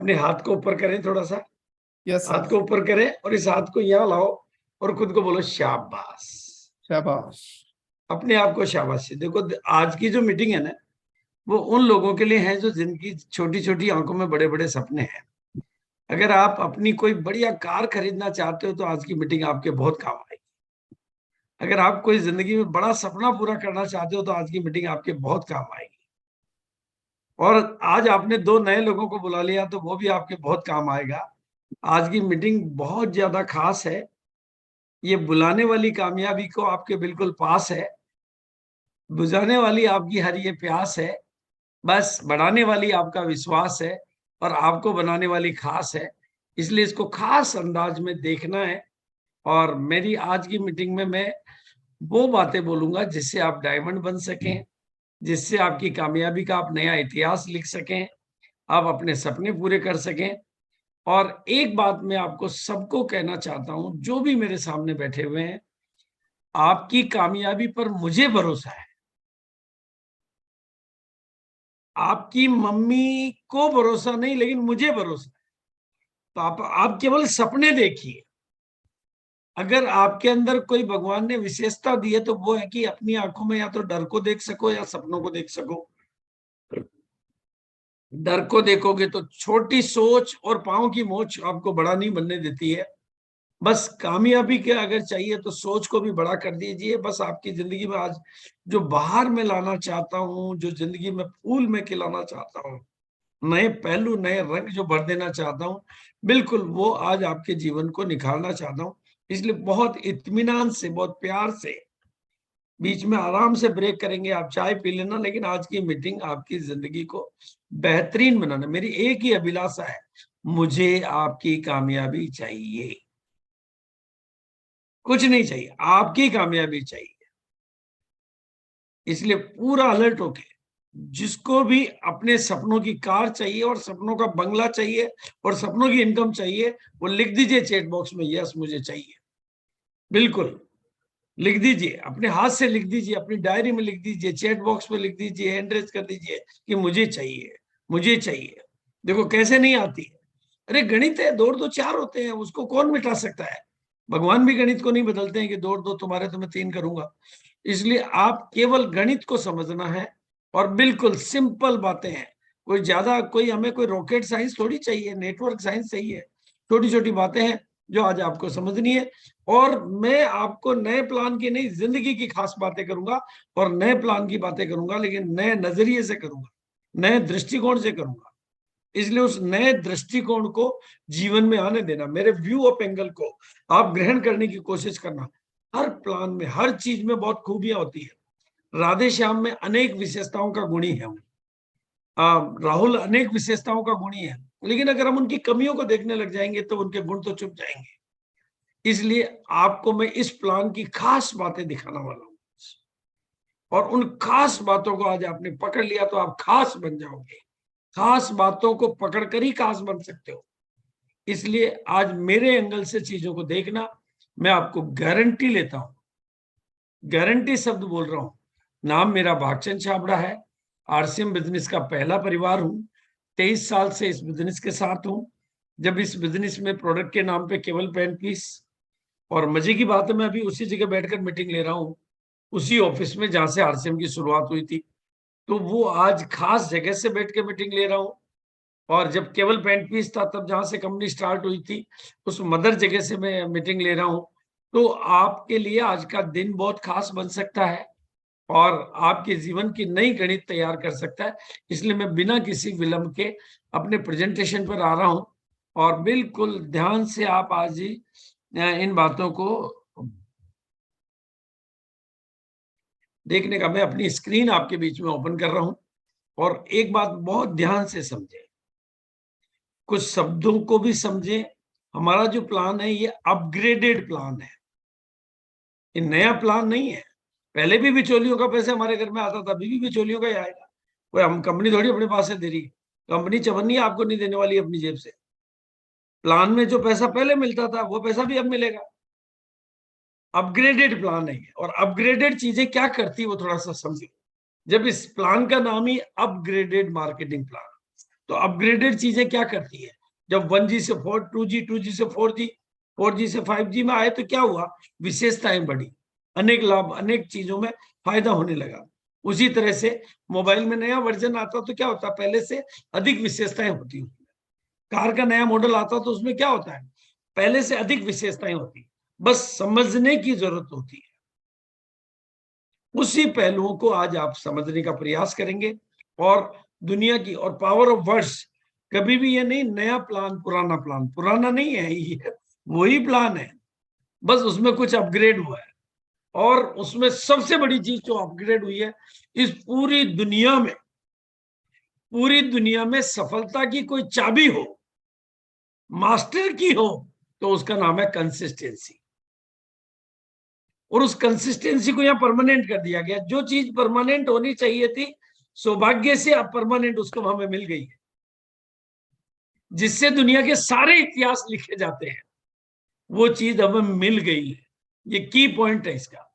अपने हाथ को ऊपर करें, थोड़ा सा यस हाथ सर। को ऊपर करें और इस हाथ को यहाँ लाओ और खुद को बोलो शाबाश। शाबाश। अपने आप को शाबाश। देखो आज की जो मीटिंग है ना, वो उन लोगों के लिए है जो जिनकी छोटी छोटी आंखों में बड़े बड़े सपने हैं। अगर आप अपनी कोई बढ़िया कार खरीदना चाहते हो तो आज की मीटिंग आपके बहुत काम आएगी। अगर आप कोई जिंदगी में बड़ा सपना पूरा करना चाहते हो तो आज की मीटिंग आपके बहुत काम आएगी। और आज आपने दो नए लोगों को बुला लिया तो वो भी आपके बहुत काम आएगा। आज की मीटिंग बहुत ज्यादा खास है। ये बुलाने वाली कामयाबी को आपके बिल्कुल पास है, बुझाने वाली आपकी हर ये प्यास है, बस बढ़ाने वाली आपका विश्वास है और आपको बनाने वाली खास है। इसलिए इसको खास अंदाज में देखना है। और मेरी आज की मीटिंग में मैं वो बातें बोलूंगा जिससे आप डायमंड बन सकें, जिससे आपकी कामयाबी का आप नया इतिहास लिख सकें, आप अपने सपने पूरे कर सकें। और एक बात मैं आपको सबको कहना चाहता हूं, जो भी मेरे सामने बैठे हुए हैं, आपकी कामयाबी पर मुझे भरोसा है। आपकी मम्मी को भरोसा नहीं, लेकिन मुझे भरोसा है। तो आप केवल सपने देखिए। अगर आपके अंदर कोई भगवान ने विशेषता दी है तो वो है कि अपनी आंखों में या तो डर को देख सको या सपनों को देख सको। डर को देखोगे तो छोटी सोच और पांव की मोच आपको बड़ा नहीं बनने देती है। बस कामयाबी के अगर चाहिए तो सोच को भी बड़ा कर दीजिए। बस आपकी जिंदगी में आज जो बाहर में लाना चाहता हूं, जो जिंदगी में फूल में खिलाना चाहता हूं, नए पहलू नए रंग जो भर देना चाहता हूं, बिल्कुल वो आज आपके जीवन को निखारना चाहता हूं। इसलिए बहुत इत्मीनान से, बहुत प्यार से, बीच में आराम से ब्रेक करेंगे, आप चाय पी लेना, लेकिन आज की मीटिंग आपकी जिंदगी को बेहतरीन बनाना। मेरी एक ही अभिलाषा है, मुझे आपकी कामयाबी चाहिए, कुछ नहीं चाहिए, आपकी कामयाबी चाहिए। इसलिए पूरा अलर्ट होके, जिसको भी अपने सपनों की कार चाहिए और सपनों का बंगला चाहिए और सपनों की इनकम चाहिए, वो लिख दीजिए चैट बॉक्स में, यस मुझे चाहिए। बिल्कुल लिख दीजिए, अपने हाथ से लिख दीजिए, अपनी डायरी में लिख दीजिए, चैट बॉक्स में लिख दीजिए, हैंड रेज कर दीजिए कि मुझे चाहिए, मुझे चाहिए। देखो कैसे नहीं आती है। अरे गणित है, दो और दो चार होते हैं, उसको कौन मिटा सकता है। भगवान भी गणित को नहीं बदलते हैं कि दो और दो तुम्हारे तो मैं तीन करूंगा। इसलिए आप केवल गणित को समझना है और बिल्कुल सिंपल बातें हैं। कोई ज्यादा कोई हमें कोई रॉकेट साइंस थोड़ी चाहिए, नेटवर्क साइंस चाहिए। छोटी छोटी बातें हैं जो आज आपको समझनी है। और मैं आपको नए प्लान की नहीं, जिंदगी की खास बातें करूंगा और नए प्लान की बातें करूंगा, लेकिन नए नजरिए से करूंगा, नए दृष्टिकोण से करूंगा। इसलिए उस नए दृष्टिकोण को जीवन में आने देना, मेरे व्यू ऑफ एंगल को आप ग्रहण करने की कोशिश करना। हर प्लान में, हर चीज में बहुत खूबियां होती है। राधे श्याम में अनेक विशेषताओं का गुणी है। राहुल अनेक विशेषताओं का गुणी है, लेकिन अगर हम उनकी कमियों को देखने लग जाएंगे तो उनके गुण तो चुप जाएंगे। इसलिए आपको मैं इस प्लान की खास बातें दिखाने वाला हूं, और उन खास बातों को आज आपने पकड़ लिया तो आप खास बन जाओगे। खास बातों को पकड़कर ही खास बन सकते हो। इसलिए आज मेरे एंगल से चीजों को देखना। मैं आपको गारंटी लेता हूं, गारंटी शब्द बोल रहा हूं। नाम मेरा भागचंद छाबड़ा है। आरसीएम बिजनेस का पहला परिवार हूं। 23 साल से इस बिजनेस के साथ हूं। जब इस बिजनेस में प्रोडक्ट के नाम पे केवल पेन पीस, और मजे की बात है मैं अभी उसी जगह बैठकर मीटिंग ले रहा हूं, उसी ऑफिस में जहां से आरसीएम की शुरुआत हुई थी। तो वो आज खास जगह से बैठ के मीटिंग ले रहा हूं। और जब केवल पेंट पीस था तब जहां से कंपनी स्टार्ट हुई थी, उस मदर जगह से मैं मीटिंग ले रहा हूं। तो आपके लिए आज का दिन बहुत खास बन सकता है और आपके जीवन की नई गणित तैयार कर सकता है। इसलिए मैं बिना किसी विलंब के अपने प्रेजेंटेशन पर आ रहा हूं, और बिल्कुल ध्यान से आप आज ही इन बातों को देखने का, मैं अपनी स्क्रीन आपके बीच में ओपन कर रहा हूं। और एक बात बहुत ध्यान से समझे, कुछ शब्दों को भी समझे। हमारा जो प्लान है ये अपग्रेडेड प्लान है, ये नया प्लान नहीं है। पहले भी बिचौलियों का पैसा हमारे घर में आता था, अभी भी बिचौलियों का ही आएगा। कोई हम कंपनी थोड़ी अपने पास से दे रही है। कंपनी चवन्नी आपको नहीं देने वाली अपनी जेब से। प्लान में जो पैसा पहले मिलता था वो पैसा भी अब मिलेगा। अपग्रेडेड प्लान है ये। और अपग्रेडेड चीजें क्या करती है वो थोड़ा सा समझो। जब इस प्लान का नाम ही अपग्रेडेड मार्केटिंग प्लान, तो अपग्रेडेड चीजें क्या करती है, जब 1G से 4, 2G, 2G से 4G, 4G से 5G में आए तो क्या हुआ, विशेषताएं बढ़ी, अनेक लाभ, अनेक चीजों में फायदा होने लगा। उसी तरह से मोबाइल में नया वर्जन आता तो क्या होता, पहले से अधिक विशेषताएं होती। कार का नया मॉडल आता तो उसमें क्या होता है, पहले से अधिक विशेषताएं होती, बस समझने की जरूरत होती है। उसी पहलुओं को आज आप समझने का प्रयास करेंगे। और दुनिया की, और पावर ऑफ वर्ड्स, कभी भी ये नहीं नया प्लान पुराना नहीं है, ये वही प्लान है, बस उसमें कुछ अपग्रेड हुआ है। और उसमें सबसे बड़ी चीज जो अपग्रेड हुई है, इस पूरी दुनिया में सफलता की कोई चाबी हो, मास्टर की हो, तो उसका नाम है कंसिस्टेंसी। और उस कंसिस्टेंसी को यहां परमानेंट कर दिया गया। जो चीज परमानेंट होनी चाहिए थी, सौभाग्य से अब परमानेंट उसको हमें मिल गई है, जिससे दुनिया के सारे इतिहास लिखे जाते हैं, वो चीज हमें मिल गई है। ये की पॉइंट है इसका,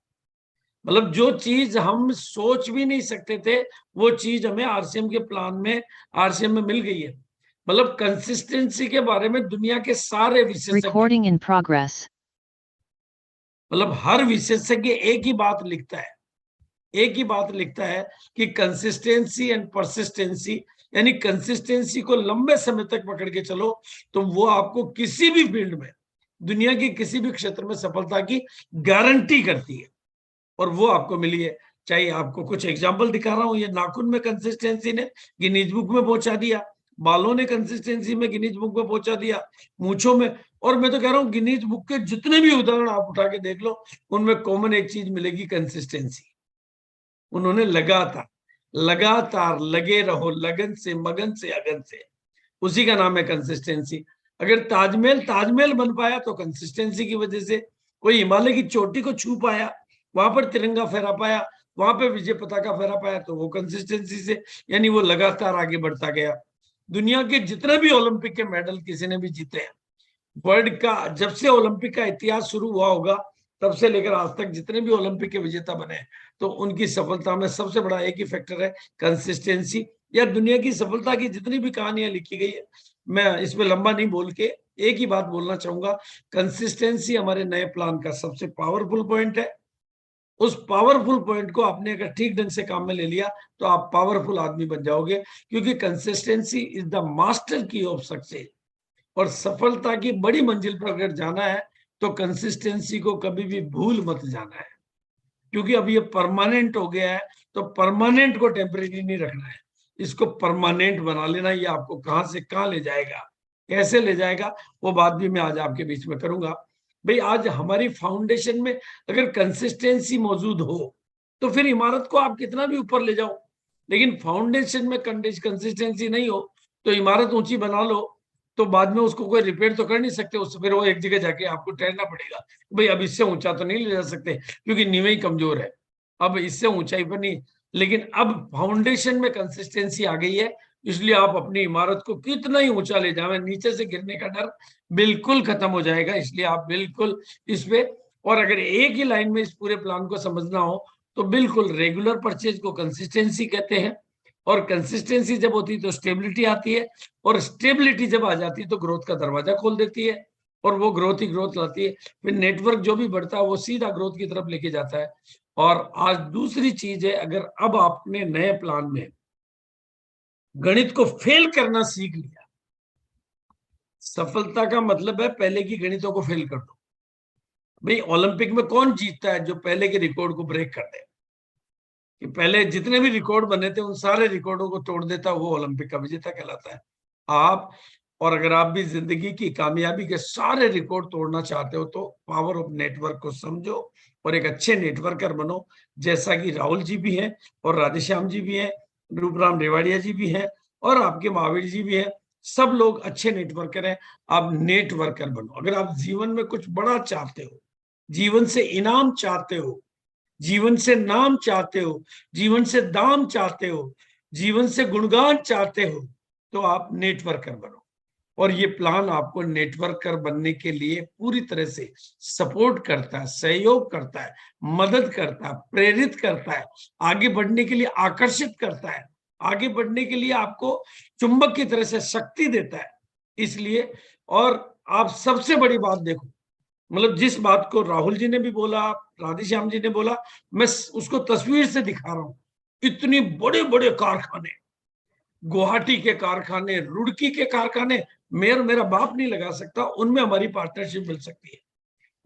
मतलब जो चीज हम सोच भी नहीं सकते थे, वो चीज हमें आरसीएम के प्लान में, आरसीएम में मिल गई है। मतलब कंसिस्टेंसी के बारे में दुनिया के सारे विशेषज्ञ, Recording in progress. मतलब हर विशेषज्ञ एक ही बात लिखता है कि कंसिस्टेंसी एंड परसिस्टेंसी, यानी कंसिस्टेंसी को लंबे समय तक पकड़ के चलो तो वो आपको किसी भी फील्ड में, दुनिया के किसी भी क्षेत्र में सफलता की गारंटी करती है। और वो आपको मिली है। चाहे आपको कुछ एग्जाम्पल दिखा रहा हूं, ये नाखून में कंसिस्टेंसी ने गिनीज बुक में पहुंचा दिया, बालों ने कंसिस्टेंसी में गिनीज बुक में पहुंचा दिया, मूछों में। और मैं तो कह रहा हूं गिनीज बुक के जितने भी उदाहरण आप उठा के देख लो, उनमें कॉमन एक चीज मिलेगी, कंसिस्टेंसी। उन्होंने लगातार लगे रहो, लगन से, मगन से, अगन से, उसी का नाम है कंसिस्टेंसी। अगर ताजमहल बन पाया तो कंसिस्टेंसी की वजह से। कोई हिमालय की चोटी को छू पाया, वहां पर तिरंगा फहरा पाया, वहां पर विजय पताका फहरा पाया, तो वो कंसिस्टेंसी से, यानी वो लगातार आगे बढ़ता गया। दुनिया के जितने भी ओलंपिक के मेडल किसी ने भी जीते हैं, वर्ल्ड का, जब से ओलंपिक का इतिहास शुरू हुआ होगा तब से लेकर आज तक जितने भी ओलंपिक के विजेता बने, तो उनकी सफलता में सबसे बड़ा एक ही फैक्टर है, कंसिस्टेंसी। या दुनिया की सफलता की जितनी भी कहानियां लिखी गई है, मैं इसमें लंबा नहीं बोल के एक ही बात बोलना चाहूंगा, कंसिस्टेंसी हमारे नए प्लान का सबसे पावरफुल पॉइंट है। उस पावरफुल पॉइंट को आपने अगर ठीक ढंग से काम में ले लिया तो आप पावरफुल आदमी बन जाओगे, क्योंकि कंसिस्टेंसी इज द मास्टर की ऑफ सक्सेस। और सफलता की बड़ी मंजिल पर अगर जाना है तो कंसिस्टेंसी को कभी भी भूल मत जाना है, क्योंकि अब ये परमानेंट हो गया है। तो परमानेंट को टेम्परेरी नहीं रखना है, इसको परमानेंट बना लेना। ये आपको कहां से कहां ले जाएगा, कैसे ले जाएगा, वो बात भी मैं आज आपके बीच में करूंगा। भाई आज हमारी फाउंडेशन में अगर कंसिस्टेंसी मौजूद हो तो फिर इमारत को आप कितना भी ऊपर ले जाओ, लेकिन फाउंडेशन में कंसिस्टेंसी नहीं हो तो इमारत ऊंची बना लो तो बाद में उसको कोई रिपेयर तो कर नहीं सकते, उससे फिर वो एक जगह जाके आपको ठहरना पड़ेगा। भाई अब इससे ऊंचा तो नहीं ले जा सकते क्योंकि नींव ही कमजोर है, अब इससे ऊंचाई पर नहीं। लेकिन अब फाउंडेशन में कंसिस्टेंसी आ गई है, इसलिए आप अपनी इमारत को कितना ही ऊंचा ले जाए, नीचे से गिरने का डर बिल्कुल खत्म हो जाएगा। इसलिए आप बिल्कुल इस पे, और अगर एक ही लाइन में इस पूरे प्लान को समझना हो तो बिल्कुल रेगुलर परचेज को कंसिस्टेंसी कहते हैं, और कंसिस्टेंसी जब होती है तो स्टेबिलिटी आती है, और स्टेबिलिटी जब आ जाती है तो ग्रोथ का दरवाजा खोल देती है, और वो ग्रोथ ही ग्रोथ लाती है। फिर नेटवर्क जो भी बढ़ता है वो सीधा ग्रोथ की तरफ लेके जाता है। और आज दूसरी चीज है, अगर अब आपने नए प्लान में गणित को फेल करना सीख लिया, सफलता का मतलब है पहले की गणितों को फेल कर दो। भाई ओलंपिक में कौन जीतता है, जो पहले के रिकॉर्ड को ब्रेक कर दे, कि पहले जितने भी रिकॉर्ड बने थे उन सारे रिकॉर्डों को तोड़ देता, वो ओलंपिक का विजेता कहलाता है। आप, और अगर आप भी जिंदगी की कामयाबी के सारे रिकॉर्ड तोड़ना चाहते हो तो पावर ऑफ नेटवर्क को समझो और एक अच्छे नेटवर्कर बनो, जैसा कि राहुल जी भी हैं और राधेश्याम जी भी हैं, रूपराम रेवाड़िया जी भी हैं और आपके महावीर जी भी हैं। सब लोग अच्छे नेटवर्कर हैं, आप नेटवर्कर बनो। अगर आप जीवन में कुछ बड़ा चाहते हो, जीवन से इनाम चाहते हो, जीवन से नाम चाहते हो, जीवन से दाम चाहते हो, जीवन से गुणगान चाहते हो, तो आप नेटवर्कर बनो। और ये प्लान आपको नेटवर्कर बनने के लिए पूरी तरह से सपोर्ट करता है, सहयोग करता है, मदद करता है, प्रेरित करता है, आगे बढ़ने के लिए आकर्षित करता है। आगे बढ़ने के लिए आपको चुंबक की तरह से शक्ति देता है। इसलिए, और आप सबसे बड़ी बात देखो, मतलब जिस बात को राहुल जी ने भी बोला, राधेश्याम जी ने बोला, मैं उसको तस्वीर से दिखा रहा हूं। इतनी बड़े बड़े कारखाने, गुवाहाटी के कारखाने, रुड़की के कारखाने, मेरा बाप नहीं लगा सकता, उनमें हमारी पार्टनरशिप मिल सकती है।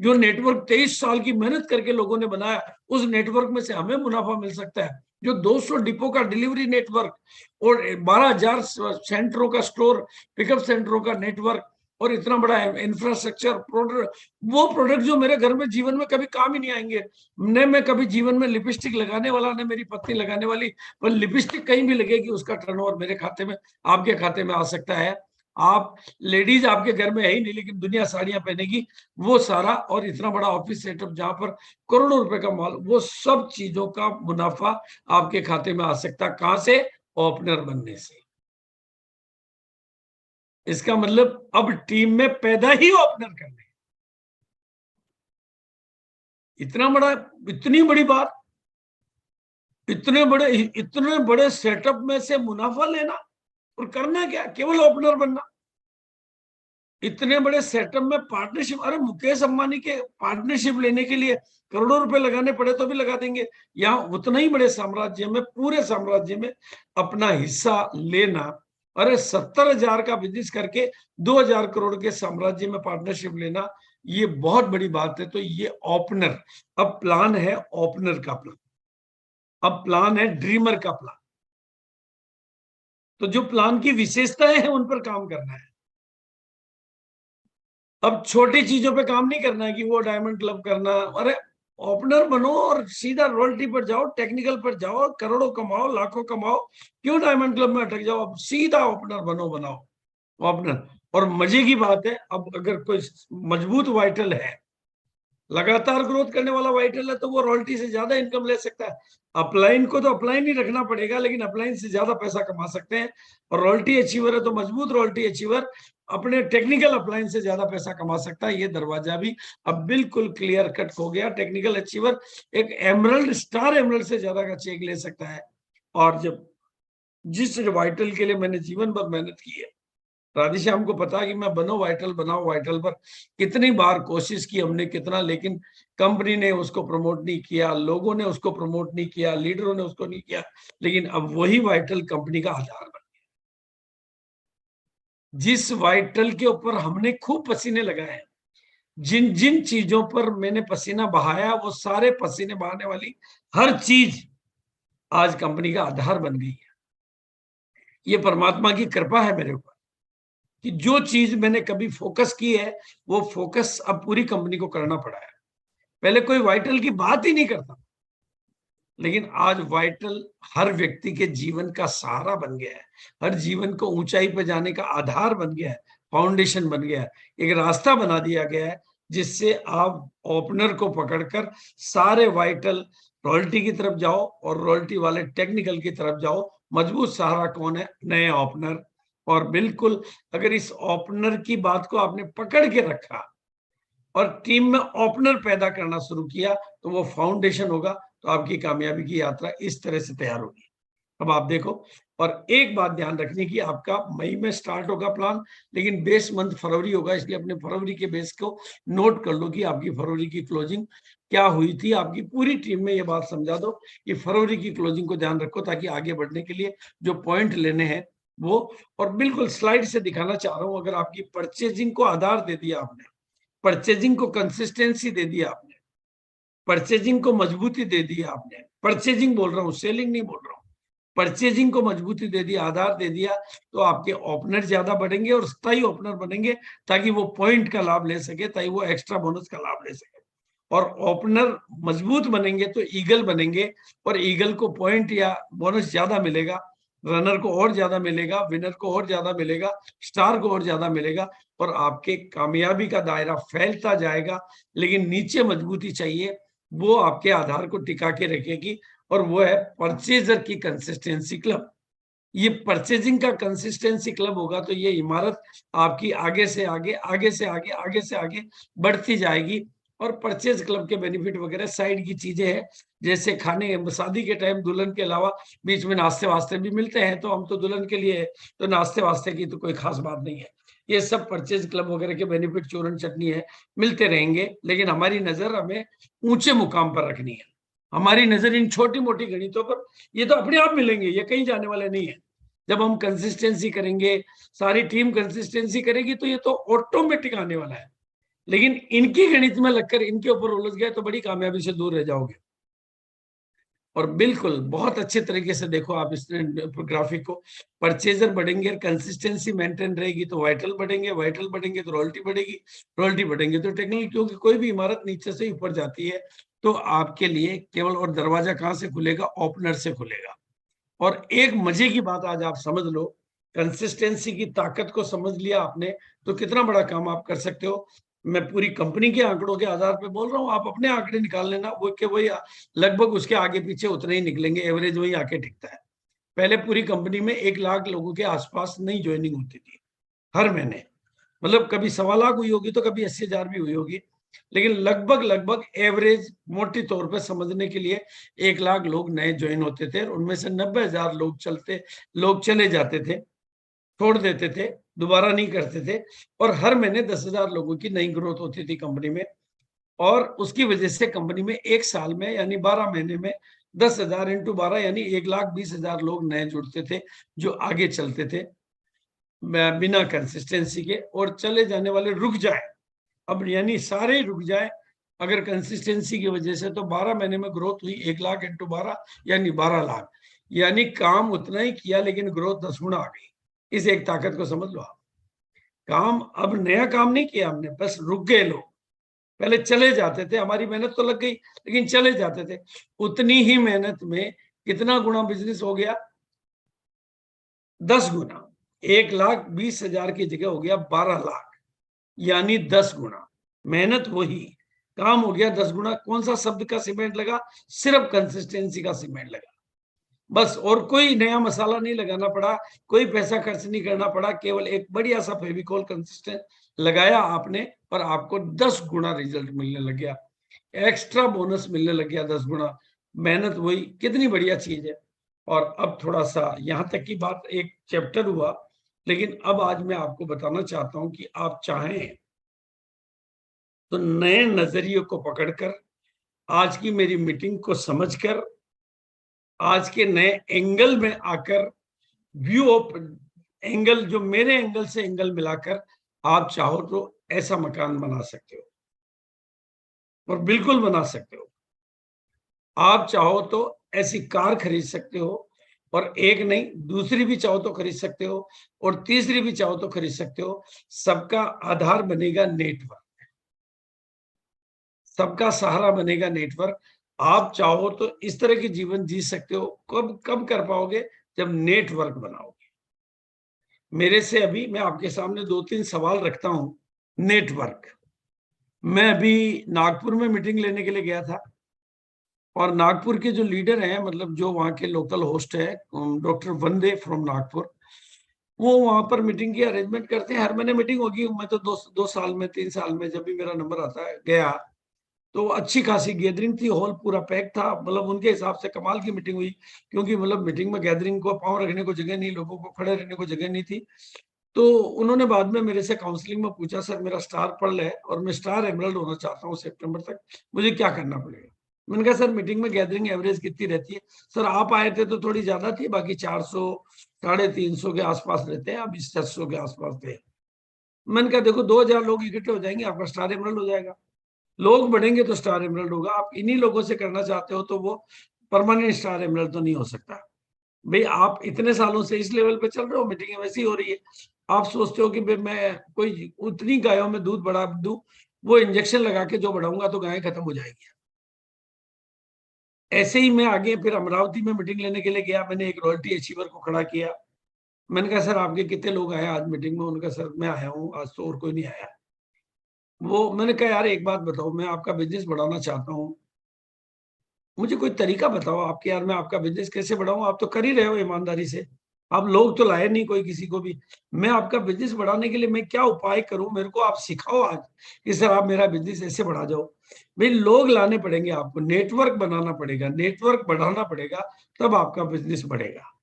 जो नेटवर्क 23 साल की मेहनत करके लोगों ने बनाया, उस नेटवर्क में से हमें मुनाफा मिल सकता है। जो 200 डिपो का डिलीवरी नेटवर्क और 12,000 सेंटरों का स्टोर पिकअप सेंटरों का नेटवर्क और इतना बड़ा इंफ्रास्ट्रक्चर प्रोडक्ट, वो प्रोडक्ट जो मेरे घर में जीवन में कभी काम ही नहीं आएंगे। न मैं कभी जीवन में लिपस्टिक लगाने वाला, न मेरी पत्नी लगाने वाली, पर लिपस्टिक कहीं भी लगेगी उसका टर्नओवर मेरे खाते में, आपके खाते में आ सकता है। आप लेडीज आपके घर में है ही नहीं, लेकिन दुनिया साड़ियां पहनेगी, वो सारा, और इतना बड़ा ऑफिस सेटअप जहां पर करोड़ों रुपए का माल, वो सब चीजों का मुनाफा आपके खाते में आ सकता है। कहां से? ओपनर बनने से। इसका मतलब अब टीम में पैदा ही ओपनर करने। इतना बड़ा, इतनी बड़ी बात, इतने बड़े सेटअप में से मुनाफा लेना और करना क्या? केवल ओपनर बनना। इतने बड़े सेटअप में पार्टनरशिप, अरे मुकेश अंबानी के पार्टनरशिप लेने के लिए करोड़ों रुपए लगाने पड़े तो भी लगा देंगे। यहाँ उतना ही बड़े साम्राज्य में, पूरे साम्राज्य में अपना हिस्सा लेना, अरे 70,000 का बिजनेस करके 2,000 करोड़ के साम्राज्य में पार्टनरशिप लेना, ये बहुत बड़ी बात है। तो ये ओपनर, अब प्लान है ओपनर का प्लान, अब प्लान है ड्रीमर का प्लान। तो जो प्लान की विशेषताएं हैं उन पर काम करना है। अब छोटी चीजों पे काम नहीं करना है कि वो डायमंड क्लब करना, अरे ओपनर बनो और सीधा रॉयल्टी पर जाओ, टेक्निकल पर जाओ, करोड़ों कमाओ, लाखों कमाओ, क्यों डायमंड क्लब में अटक जाओ? अब सीधा ओपनर बनो, बनाओ ओपनर। और मजे की बात है, अब अगर कोई मजबूत वाइटल है, लगातार ग्रोथ करने वाला वाइटल है, तो वो रॉयल्टी से ज्यादा इनकम ले सकता है। अपलाइन को तो अपलाइन ही रखना पड़ेगा, लेकिन अपलाइन से ज्यादा पैसा कमा सकते हैं। और रॉयल्टी अचीवर है तो मजबूत रॉयल्टी अचीवर अपने टेक्निकल अपलाइन से ज्यादा पैसा कमा सकता है। ये दरवाजा भी अब बिल्कुल क्लियर कट हो गया। टेक्निकल अचीवर एक एमरल्ड, स्टार एमरल्ड से ज्यादा का चेक ले सकता है। और जब जिस वाइटल के लिए मैंने जीवन भर मेहनत की है, राधेश्याम को पता है कि मैं बनो वाइटल, बनाओ वाइटल, पर कितनी बार कोशिश की हमने, कितना, लेकिन कंपनी ने उसको प्रमोट नहीं किया, लोगों ने उसको प्रमोट नहीं किया, लीडरों ने उसको नहीं किया, लेकिन अब वही वाइटल कंपनी का आधार बन गया। जिस वाइटल के ऊपर हमने खूब पसीने लगाए हैं, जिन जिन चीजों पर मैंने पसीना बहाया, वो सारे पसीने बहाने वाली हर चीज आज कंपनी का आधार बन गई है। ये परमात्मा की कृपा है मेरे ऊपर कि जो चीज मैंने कभी फोकस की है, वो फोकस अब पूरी कंपनी को करना पड़ा है। पहले कोई वाइटल की बात ही नहीं करता, लेकिन आज वाइटल हर व्यक्ति के जीवन का सहारा बन गया है, हर जीवन को ऊंचाई पर जाने का आधार बन गया है, फाउंडेशन बन गया है, एक रास्ता बना दिया गया है, जिससे आप ओपनर को पकड़कर सारे वाइटल रॉयल्टी की तरफ जाओ और रॉयल्टी वाले टेक्निकल की तरफ जाओ। मजबूत सहारा कौन है? नए ओपनर। और बिल्कुल, अगर इस ओपनर की बात को आपने पकड़ के रखा और टीम में ओपनर पैदा करना शुरू किया, तो वो फाउंडेशन होगा, तो आपकी कामयाबी की यात्रा इस तरह से तैयार होगी। अब आप देखो, और एक बात ध्यान रखने की, आपका मई में स्टार्ट होगा प्लान, लेकिन बेस मंथ फरवरी होगा, इसलिए अपने फरवरी के बेस को नोट कर लो कि आपकी फरवरी की क्लोजिंग क्या हुई थी। आपकी पूरी टीम में ये बात समझा दो कि फरवरी की क्लोजिंग को ध्यान रखो, ताकि आगे बढ़ने के लिए जो पॉइंट लेने हैं वो, और बिल्कुल स्लाइड से दिखाना चाह रहा हूं, अगर आपकी परचेजिंग को आधार दे दिया आपने, परचेजिंग को कंसिस्टेंसी दे दिया आपने, परचेजिंग को मजबूती दे दी आपने, परचेजिंग बोल रहा हूं, सेलिंग नहीं बोल रहा हूं, परचेजिंग को मजबूती दे दी, आधार दे दिया, तो आपके ओपनर ज्यादा बढ़ेंगे और स्थायी ओपनर बनेंगे, ताकि वो पॉइंट का लाभ ले सके, ताकि वो एक्स्ट्रा बोनस का लाभ ले सके। और ओपनर मजबूत बनेंगे तो ईगल बनेंगे, और ईगल को पॉइंट या बोनस ज्यादा मिलेगा, रनर को और ज्यादा मिलेगा, विनर को और ज्यादा मिलेगा, स्टार को और ज्यादा मिलेगा, और आपके कामयाबी का दायरा फैलता जाएगा। लेकिन नीचे मजबूती चाहिए, वो आपके आधार को टिका के रखेगी, और वो है परचेजर की कंसिस्टेंसी क्लब। ये परचेजिंग का कंसिस्टेंसी क्लब होगा, तो ये इमारत आपकी आगे से आगे, आगे से आगे, आगे से आगे बढ़ती जाएगी। और परचेज क्लब के बेनिफिट वगैरह साइड की चीजें हैं, जैसे खाने शादी के टाइम दुल्हन के अलावा बीच में नाश्ते वास्ते भी मिलते हैं, तो हम तो दुल्हन के लिए तो नाश्ते वास्ते की तो कोई खास बात नहीं है। ये सब परचेज क्लब वगैरह के बेनिफिट चूरन चटनी है, मिलते रहेंगे, लेकिन हमारी नजर हमें ऊंचे मुकाम पर रखनी है। हमारी नजर इन छोटी मोटी गणितों पर, ये तो अपने आप मिलेंगे, ये कहीं जाने वाले नहीं है। जब हम कंसिस्टेंसी करेंगे, सारी टीम कंसिस्टेंसी करेगी, तो ये तो ऑटोमेटिक आने वाला है। लेकिन इनकी गणित में लगकर इनके ऊपर उलझ गए तो बड़ी कामयाबी से दूर रह जाओगे। और बिल्कुल बहुत अच्छे तरीके से देखो आप इस ग्राफिक को, परचेजर बढ़ेंगे, कंसिस्टेंसी मेंटेन रहेगी तो वाइटल बढ़ेंगे, वाइटल बढ़ेंगे तो रॉयल्टी बढ़ेगी, रॉयल्टी बढ़ेंगे तो टेक्निकल, क्योंकि कोई भी इमारत नीचे से ऊपर जाती है तो आपके लिए केवल, और दरवाजा कहां से खुलेगा? ओपनर से खुलेगा। और एक मजे की बात आज आप समझ लो, कंसिस्टेंसी की ताकत को समझ लिया आपने तो कितना बड़ा काम आप कर सकते हो। मैं पूरी कंपनी के आंकड़ों के आधार पे बोल रहा हूँ, आप अपने आंकड़े निकाल लेना, वो के वही लगभग उसके आगे पीछे उतने ही निकलेंगे, एवरेज वही आके टिकता है। पहले पूरी कंपनी में 1 लाख लोगों के आसपास नई ज्वाइनिंग होती थी हर महीने, मतलब कभी 1.25 लाख हुई होगी तो कभी 80,000 भी हुई होगी, लेकिन लगभग लगभग एवरेज मोटी तौर पे समझने के लिए 1 लाख लोग नए ज्वाइन होते थे, उनमें से 90,000 लोग चले जाते थे, छोड़ देते थे, दोबारा नहीं करते थे, और हर महीने 10,000 लोगों की नई ग्रोथ होती थी कंपनी में। और उसकी वजह से कंपनी में एक साल में यानी 12 महीने में 10,000 इंटू 12 यानी 1,20,000 लोग नए जुड़ते थे, जो आगे चलते थे बिना कंसिस्टेंसी के, और चले जाने वाले रुक जाए, अब यानी सारे रुक जाए अगर कंसिस्टेंसी की वजह से, तो 12 महीने में ग्रोथ हुई 1 लाख इंटू 12 यानी 12 लाख, यानी काम उतना ही किया लेकिन ग्रोथ 10 गुना आ गई। इस एक ताकत को समझ लो आप। काम, अब नया काम नहीं किया हमने, बस रुक गए लोग, पहले चले जाते थे, हमारी मेहनत तो लग गई लेकिन चले जाते थे, उतनी ही मेहनत में कितना गुना बिजनेस हो गया? 10 गुना। 1,20,000 की जगह हो गया 12 लाख, यानी 10 गुना। मेहनत वही, काम हो गया 10 गुना। कौन सा शब्द का सीमेंट लगा? सिर्फ कंसिस्टेंसी का सीमेंट लगा, बस, और कोई नया मसाला नहीं लगाना पड़ा, कोई पैसा खर्च नहीं करना पड़ा, केवल एक बढ़िया सा फेविकॉल कंसिस्टेंट लगाया आपने और आपको 10 गुना रिजल्ट मिलने लग गया, एक्स्ट्रा बोनस मिलने लग गया 10 गुना। मेहनत वही, कितनी बढ़िया चीज है। और अब थोड़ा सा यहां तक की बात, एक चैप्टर हुआ, लेकिन अब आज मैं आपको बताना चाहता हूं कि आप चाहें तो नए नजरिए को पकड़कर, आज की मेरी मीटिंग को समझकर, आज के नए एंगल में आकर, व्यू ऑफ एंगल, जो मेरे एंगल से एंगल मिलाकर, आप चाहो तो ऐसा मकान बना सकते हो, और बिल्कुल बना सकते हो। आप चाहो तो ऐसी कार खरीद सकते हो, और एक नहीं दूसरी भी चाहो तो खरीद सकते हो, और तीसरी भी चाहो तो खरीद सकते हो। सबका आधार बनेगा नेटवर्क, सबका सहारा बनेगा नेटवर्क। आप चाहो तो इस तरह की जीवन जी सकते हो। कब कब कर पाओगे? जब नेटवर्क बनाओगे। मेरे से अभी मैं आपके सामने 2-3 सवाल रखता हूं। नेटवर्क, मैं अभी नागपुर में मीटिंग लेने के लिए गया था, और नागपुर के जो लीडर हैं, मतलब जो वहाँ के लोकल होस्ट है, डॉक्टर वंदे फ्रॉम नागपुर, वो वहां पर मीटिंग की अरेंजमेंट करते हैं। हर महीने मीटिंग होगी। मैं तो 2 साल में 3 साल में जब भी मेरा नंबर आता है गया, तो अच्छी खासी गैदरिंग थी, हॉल पूरा पैक था, मतलब उनके हिसाब से कमाल की मीटिंग हुई, क्योंकि मतलब मीटिंग में गैदरिंग को पांव रखने को जगह नहीं, लोगों को खड़े रहने को जगह नहीं थी। तो उन्होंने बाद में मेरे से काउंसलिंग में पूछा, सर मेरा स्टार पर्ल है और मैं स्टार एमरल्ड होना चाहता हूँ सितंबर तक, मुझे क्या करना पड़ेगा? मैंने कहा सर मीटिंग में गैदरिंग एवरेज कितनी रहती है? सर आप आए थे तो थोड़ी ज्यादा थी, बाकी 400 350 के आसपास रहते हैं, अब 700 के आसपास थे। मैंने कहा देखो 2,000 लोग इकट्ठे हो जाएंगे, आपका स्टार एमरल्ड हो जाएगा। लोग बढ़ेंगे तो स्टार एमरल्ड होगा। आप इन्हीं लोगों से करना चाहते हो तो वो परमानेंट स्टार एमरल्ड तो नहीं हो सकता। भाई आप इतने सालों से इस लेवल पे चल रहे हो, मीटिंग वैसी हो रही है, आप सोचते हो कि भाई मैं कोई उतनी गायों में दूध बढ़ा दूं, वो इंजेक्शन लगा के जो बढ़ाऊंगा तो गायें खत्म हो जाएगी। ऐसे ही मैं आगे फिर अमरावती में मीटिंग लेने के लिए गया, मैंने एक रॉयल्टी अचीवर को खड़ा किया। मैंने कहा सर आपके कितने लोग आए आज मीटिंग में? उनका सर मैं आया हूँ आज तो, और कोई नहीं आया। वो मैंने कहा यार एक बात बताओ, मैं आपका बिजनेस बढ़ाना चाहता हूँ, मुझे कोई तरीका बताओ आपके, यार मैं आपका बिजनेस कैसे बढ़ाऊं? आप तो कर ही रहे हो ईमानदारी से। आप लोग तो लाए नहीं कोई किसी को भी। मैं आपका बिजनेस बढ़ाने के लिए मैं क्या उपाय करूं, मेरे को आप सिखाओ आज कि सर आप मेरा बिजनेस ऐसे बढ़ा जाओ। भाई लोग लाने पड़ेंगे, आपको नेटवर्क बनाना पड़ेगा, नेटवर्क बढ़ाना पड़ेगा, तब आपका बिजनेस बढ़ेगा।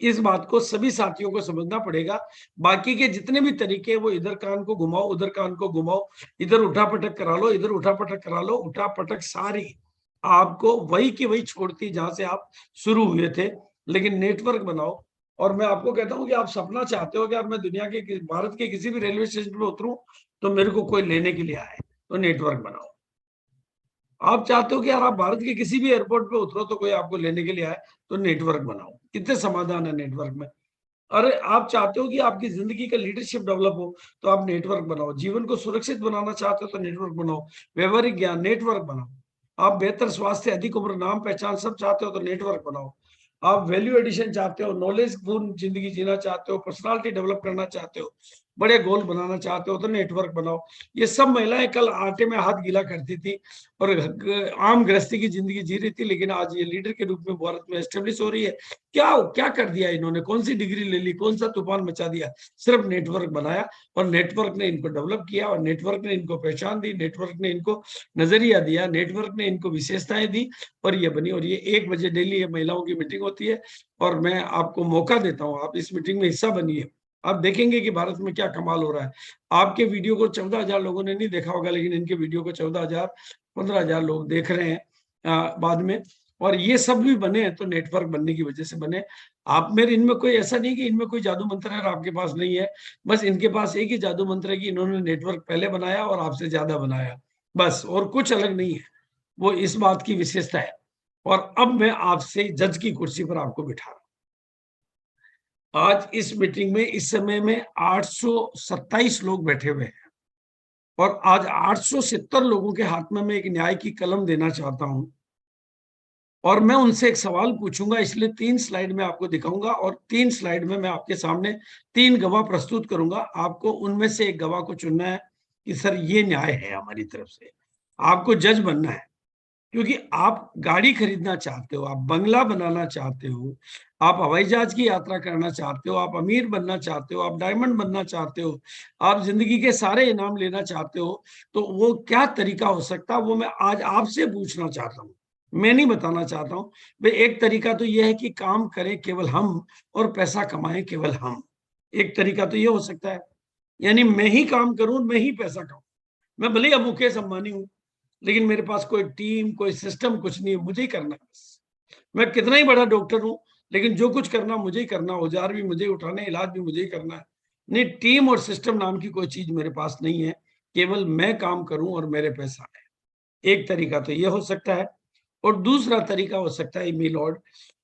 इस बात को सभी साथियों को समझना पड़ेगा। बाकी के जितने भी तरीके हैं वो इधर कान को घुमाओ, उधर कान को घुमाओ, इधर उठा पटक करा लो, इधर उठा पटक करा लो, उठा पटक सारी आपको वही की वही छोड़ती जहां से आप शुरू हुए थे। लेकिन नेटवर्क बनाओ। और मैं आपको कहता हूं कि आप सपना चाहते हो कि आप मैं दुनिया के भारत के किसी भी रेलवे स्टेशन पे उतरूं तो मेरे को कोई लेने के लिए आए, तो नेटवर्क बनाओ। आप चाहते हो कि यार आप भारत के किसी भी एयरपोर्ट पे उतरो तो कोई आपको लेने के लिए आए, तो नेटवर्क बनाओ। कितने समाधान है नेटवर्क में। अरे आप चाहते हो कि आपकी जिंदगी का लीडरशिप डेवलप हो, तो आप नेटवर्क बनाओ। जीवन को सुरक्षित बनाना चाहते हो तो नेटवर्क बनाओ। व्यवहारिक ज्ञान, नेटवर्क बनाओ। आप बेहतर स्वास्थ्य, अधिक उम्र, नाम पहचान सब चाहते हो तो नेटवर्क बनाओ। आप वैल्यू एडिशन चाहते हो, नॉलेज पूर्ण जिंदगी जीना चाहते हो, पर्सनालिटी डेवलप करना चाहते हो, बड़े गोल बनाना चाहते हो तो नेटवर्क बनाओ। ये सब महिलाएं कल आटे में हाथ गीला करती थी और आम गृहस्थी की जिंदगी जी रही थी, लेकिन आज ये लीडर के रूप में भारत में एस्टेब्लिश हो रही है। क्या क्या कर दिया इन्होंने, कौन सी डिग्री ले ली, कौन सा तूफान मचा दिया, सिर्फ नेटवर्क बनाया। और नेटवर्क ने इनको डेवलप किया, और नेटवर्क ने इनको पहचान दी, नेटवर्क ने इनको नजरिया दिया, नेटवर्क ने इनको विशेषताएं दी, और ये बनी। और ये 1 बजे डेली ये महिलाओं की मीटिंग होती है, और मैं आपको मौका देता हूँ, आप इस मीटिंग में हिस्सा बनिए। आप देखेंगे कि भारत में क्या कमाल हो रहा है। आपके वीडियो को 14,000 लोगों ने नहीं देखा होगा, लेकिन इनके वीडियो को 14,000 15,000 लोग देख रहे हैं बाद में। और ये सब भी बने तो नेटवर्क बनने की वजह से बने। आप मेरे इनमें कोई ऐसा नहीं कि इनमें कोई जादू मंत्र है और आपके पास नहीं है। बस इनके पास एक ही जादू मंत्र है कि इन्होंने नेटवर्क पहले बनाया और आपसे ज्यादा बनाया, बस, और कुछ अलग नहीं है। वो इस बात की विशेषता है। और अब मैं आपसे जज की कुर्सी पर आपको बिठा रहा हूं। आज इस मीटिंग में इस समय में 827 लोग बैठे हुए हैं, और आज 870 लोगों के हाथ में मैं एक न्याय की कलम देना चाहता हूं। और मैं उनसे एक सवाल पूछूंगा, इसलिए 3 स्लाइड में आपको दिखाऊंगा, और 3 स्लाइड में मैं आपके सामने 3 गवाह प्रस्तुत करूंगा। आपको उनमें से एक गवाह को चुनना है कि सर ये न्याय है हमारी तरफ से। आपको जज बनना है, क्योंकि आप गाड़ी खरीदना चाहते हो, आप बंगला बनाना चाहते हो, आप हवाई जहाज की यात्रा करना चाहते हो, आप अमीर बनना चाहते हो, आप डायमंड बनना चाहते हो, आप जिंदगी के सारे इनाम लेना चाहते हो, तो वो क्या तरीका हो सकता है, वो मैं आज आपसे पूछना चाहता हूँ। मैं नहीं बताना चाहता हूँ। भाई एक तरीका तो यह है कि काम करें केवल हम और पैसा कमाएं केवल हम। एक तरीका तो ये हो सकता है, यानी मैं ही काम करूं, मैं ही पैसा कमाऊं। मैं भले ही अब मुकेश अंबानी हूं, लेकिन मेरे पास कोई टीम, कोई सिस्टम कुछ नहीं है, मुझे ही करना है बस। मैं कितना ही बड़ा डॉक्टर हूं, लेकिन जो कुछ करना मुझे ही करना, औजार भी मुझे ही उठाने, इलाज भी मुझे ही करना है। नहीं, टीम और सिस्टम नाम की कोई चीज मेरे पास नहीं है, केवल मैं काम करूं और मेरे पैसा है। एक तरीका तो ये हो सकता है। और दूसरा तरीका हो सकता है मी लॉर्ड,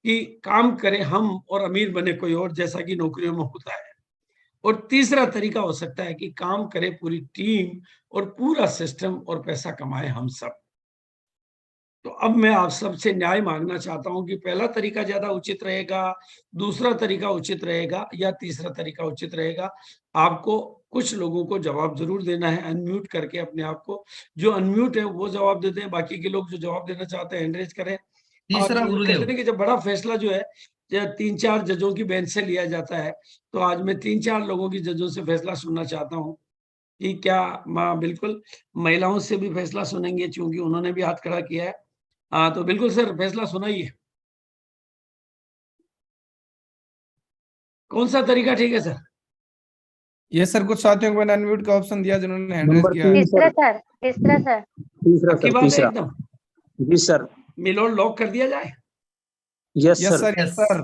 कि काम करें हम और अमीर बने कोई और, जैसा कि नौकरियों में होता है। और तीसरा तरीका हो सकता है कि काम करे पूरी टीम और पूरा सिस्टम और पैसा कमाए हम सब। तो अब मैं आप सबसे न्याय मांगना चाहता हूं कि पहला तरीका ज्यादा उचित रहेगा, दूसरा तरीका उचित रहेगा, या तीसरा तरीका उचित रहेगा। आपको कुछ लोगों को जवाब जरूर देना है, अनम्यूट करके अपने आप को। जो अनम्यूट है वो जवाब दे दें, बाकी के लोग जो जवाब देना चाहते हैं एनरेज करें। तीसरा और कहते गुरुदेव। हैं कि जब बड़ा फैसला जो है 3-4 जजों की बेंच से लिया जाता है, तो आज मैं 3-4 लोगों की जजों से फैसला सुनना चाहता हूँ कि क्या माँ, बिल्कुल महिलाओं से भी फैसला सुनेंगे, क्योंकि उन्होंने भी हाथ खड़ा किया है। हाँ तो बिल्कुल सर, फैसला सुनाइए। कौन सा तरीका ठीक है सर? ये सर कुछ साथियों को मैंने अनम्यूट का ऑप्शन दिया जिन्होंने हैंड रेज नंबर किया है। 3 तीसरा सर, सर, तीसरा सर। तीसरा पक्की सर, बात है तीसरा। एकदम? जी सर। मिलोड लॉक कर दिया जाए? Yes yes sir. Sir, yes sir.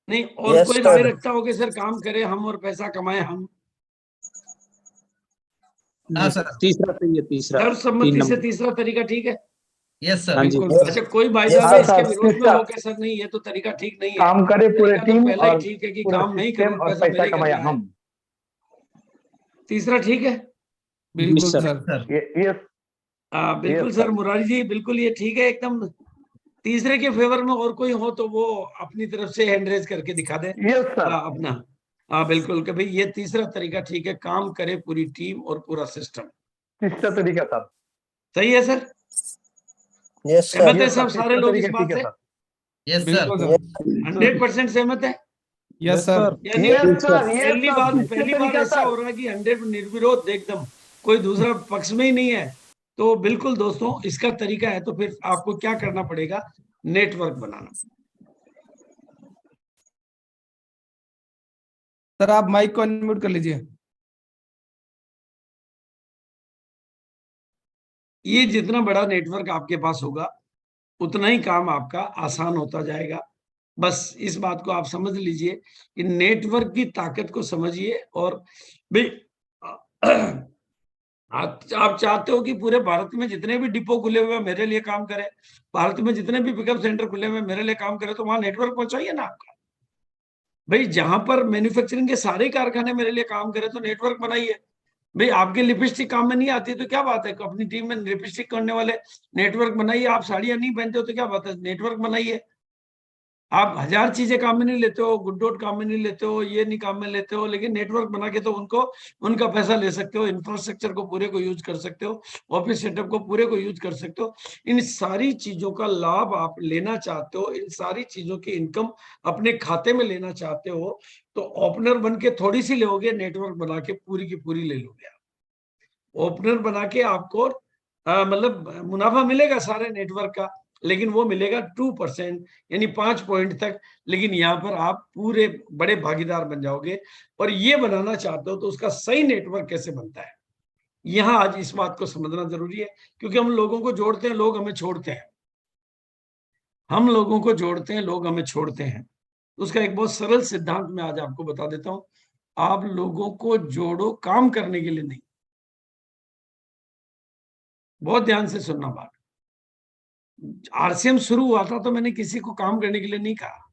नहीं, और Yes, कोई राय sir. रखता हो कि सर काम करें हम और पैसा कमाए हम? हाँ सर। तीसरा सही है, तीसरा। सर्वसम्मति 3 से नंबर। तीसरा तरीका ठीक है? Yes sir. हाँ जी। बिल्कुल अच्छा, सर। कोई भाई Yes, साहब है इसके sir. विरोध में तीसरा। हो के सर नहीं ये तो तरीका ठीक नहीं है? काम करे पूरे तरीका तो टीम पहला ही और ठीक है कि पूरा काम नहीं सिस्टम करूं, और पैसा पैसा मेरे घर कमाया में आए। हम। तीसरा ठीक है? बिल्कुल सर। सर। सर। ये बिल्कुल Yes, सर, sir. मुरारी जी बिल्कुल ये ठीक है एकदम। तीसरे के फेवर में और कोई हो तो वो अपनी तरफ से हैंड रेज करके दिखा दे यस सर। अपना। हाँ बिल्कुल, कि भाई ये तीसरा तरीका ठीक है, काम करे पूरी टीम और पूरा सिस्टम। तीसरा तरीका सर। सही है सर? यस सहमत है Yes, सब sir. सारे तीसरा लोग इस तरीका बात ठीक है से? सर। Yes sir. बिल्कुल सर। 100% सहमत है? Yes sir. यानी पहली बार ऐसा हो रहा है कि 100 निर्विरोध एकदम कोई दूसरा पक्ष में ही नहीं है। तो बिल्कुल दोस्तों इसका तरीका है, तो फिर आपको क्या करना पड़ेगा, नेटवर्क बनाना। सर आप माइक को अनम्यूट कर लीजिए। ये जितना बड़ा नेटवर्क आपके पास होगा उतना ही काम आपका आसान होता जाएगा। बस इस बात को आप समझ लीजिए कि नेटवर्क की ताकत को समझिए। और भाई आप चाहते हो कि पूरे भारत में जितने भी डिपो खुले हुए हैं मेरे लिए काम करें, भारत में जितने भी पिकअप सेंटर खुले हुए हैं मेरे लिए काम करें, तो वहां नेटवर्क पहुंचाइए ना आपका। भाई जहां पर मैन्युफैक्चरिंग के सारे कारखाने मेरे लिए काम करें तो नेटवर्क बनाइए। भाई आपके लिपस्टिक काम में नहीं आती तो क्या बात है, अपनी टीम में लिपस्टिक करने वाले नेटवर्क बनाइए। आप साड़ियां नहीं पहनते हो तो क्या बात है, नेटवर्क बनाइए। आप 1000 चीजें काम में नहीं लेते हो, गुड्डोट काम में नहीं लेते हो, ये नहीं काम में लेते हो, लेकिन नेटवर्क बना के तो उनको उनका पैसा ले सकते हो, इंफ्रास्ट्रक्चर को पूरे को यूज कर सकते हो, ऑफिस सेटअप को पूरे को यूज कर सकते हो। इन सारी चीजों का लाभ आप लेना चाहते हो, इन सारी चीजों की इनकम अपने खाते में लेना चाहते हो, तो ओपनर बन के थोड़ी सी लोगे, नेटवर्क बना के पूरी की पूरी ले लोगे आप। ओपनर बना के आपको मतलब मुनाफा मिलेगा सारे नेटवर्क का, लेकिन वो मिलेगा 2% यानी 5 पॉइंट तक। लेकिन यहाँ पर आप पूरे बड़े भागीदार बन जाओगे। और ये बनाना चाहते हो तो उसका सही नेटवर्क कैसे बनता है, यहाँ आज इस बात को समझना जरूरी है। क्योंकि हम लोगों को जोड़ते हैं, लोग हमें छोड़ते हैं। हम लोगों को जोड़ते हैं, लोग हमें छोड़ते हैं। उसका एक बहुत सरल सिद्धांत मैं आज आपको बता देता हूं। आप लोगों को जोड़ो काम करने के लिए नहीं। बहुत ध्यान से सुनना बात। आरसीएम शुरू हुआ था तो मैंने किसी को काम करने के लिए नहीं कहा।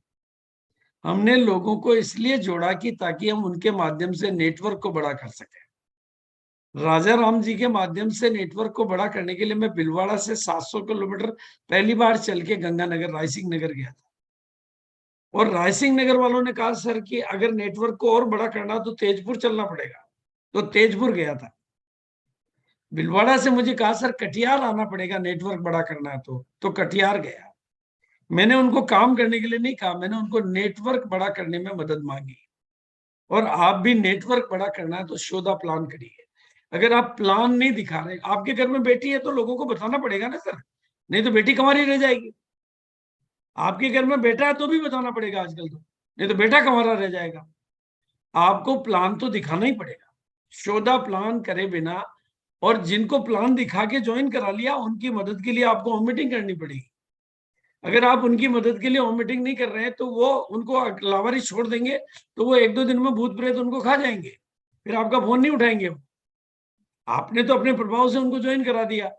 हमने लोगों को इसलिए जोड़ा कि ताकि हम उनके माध्यम से नेटवर्क को बड़ा कर सकें। राजा राम जी के माध्यम से नेटवर्क को बड़ा करने के लिए मैं भीलवाड़ा से 700 किलोमीटर पहली बार चल के गंगानगर रायसिंह नगर गया था। और रायसिंह नगर वालों ने कहा सर कि अगर नेटवर्क को और बड़ा करना तो तेजपुर चलना पड़ेगा, तो तेजपुर गया था। भीलवाड़ा से मुझे कहा सर कटिहार आना पड़ेगा, नेटवर्क बड़ा करना है तो कटिहार गया। मैंने उनको काम करने के लिए नहीं कहा, मैंने उनको नेटवर्क बड़ा करने में मदद मांगी। और आप भी नेटवर्क बड़ा करना है तो शोधा प्लान करिए। अगर आप प्लान नहीं दिखा रहे, आपके घर में बेटी है तो लोगों को बताना पड़ेगा ना सर, नहीं तो बेटी कमारी रह जाएगी। आपके घर में बेटा है तो भी बताना पड़ेगा आजकल तो, नहीं तो बेटा कमारा रह जाएगा। आपको प्लान तो दिखाना ही पड़ेगा। शोधा प्लान करे बिना, और जिनको प्लान दिखा के ज्वाइन करा लिया उनकी मदद के लिए आपको होम मीटिंग करनी पड़ेगी। अगर आप उनकी मदद के लिए होम मीटिंग नहीं कर रहे हैं तो वो उनको लावारिस छोड़ देंगे, तो वो 1-2 दिन में भूत प्रेत उनको खा जाएंगे, फिर आपका फोन नहीं उठाएंगे। आपने तो अपने प्रभाव से उनको ज्वाइन करा दिया,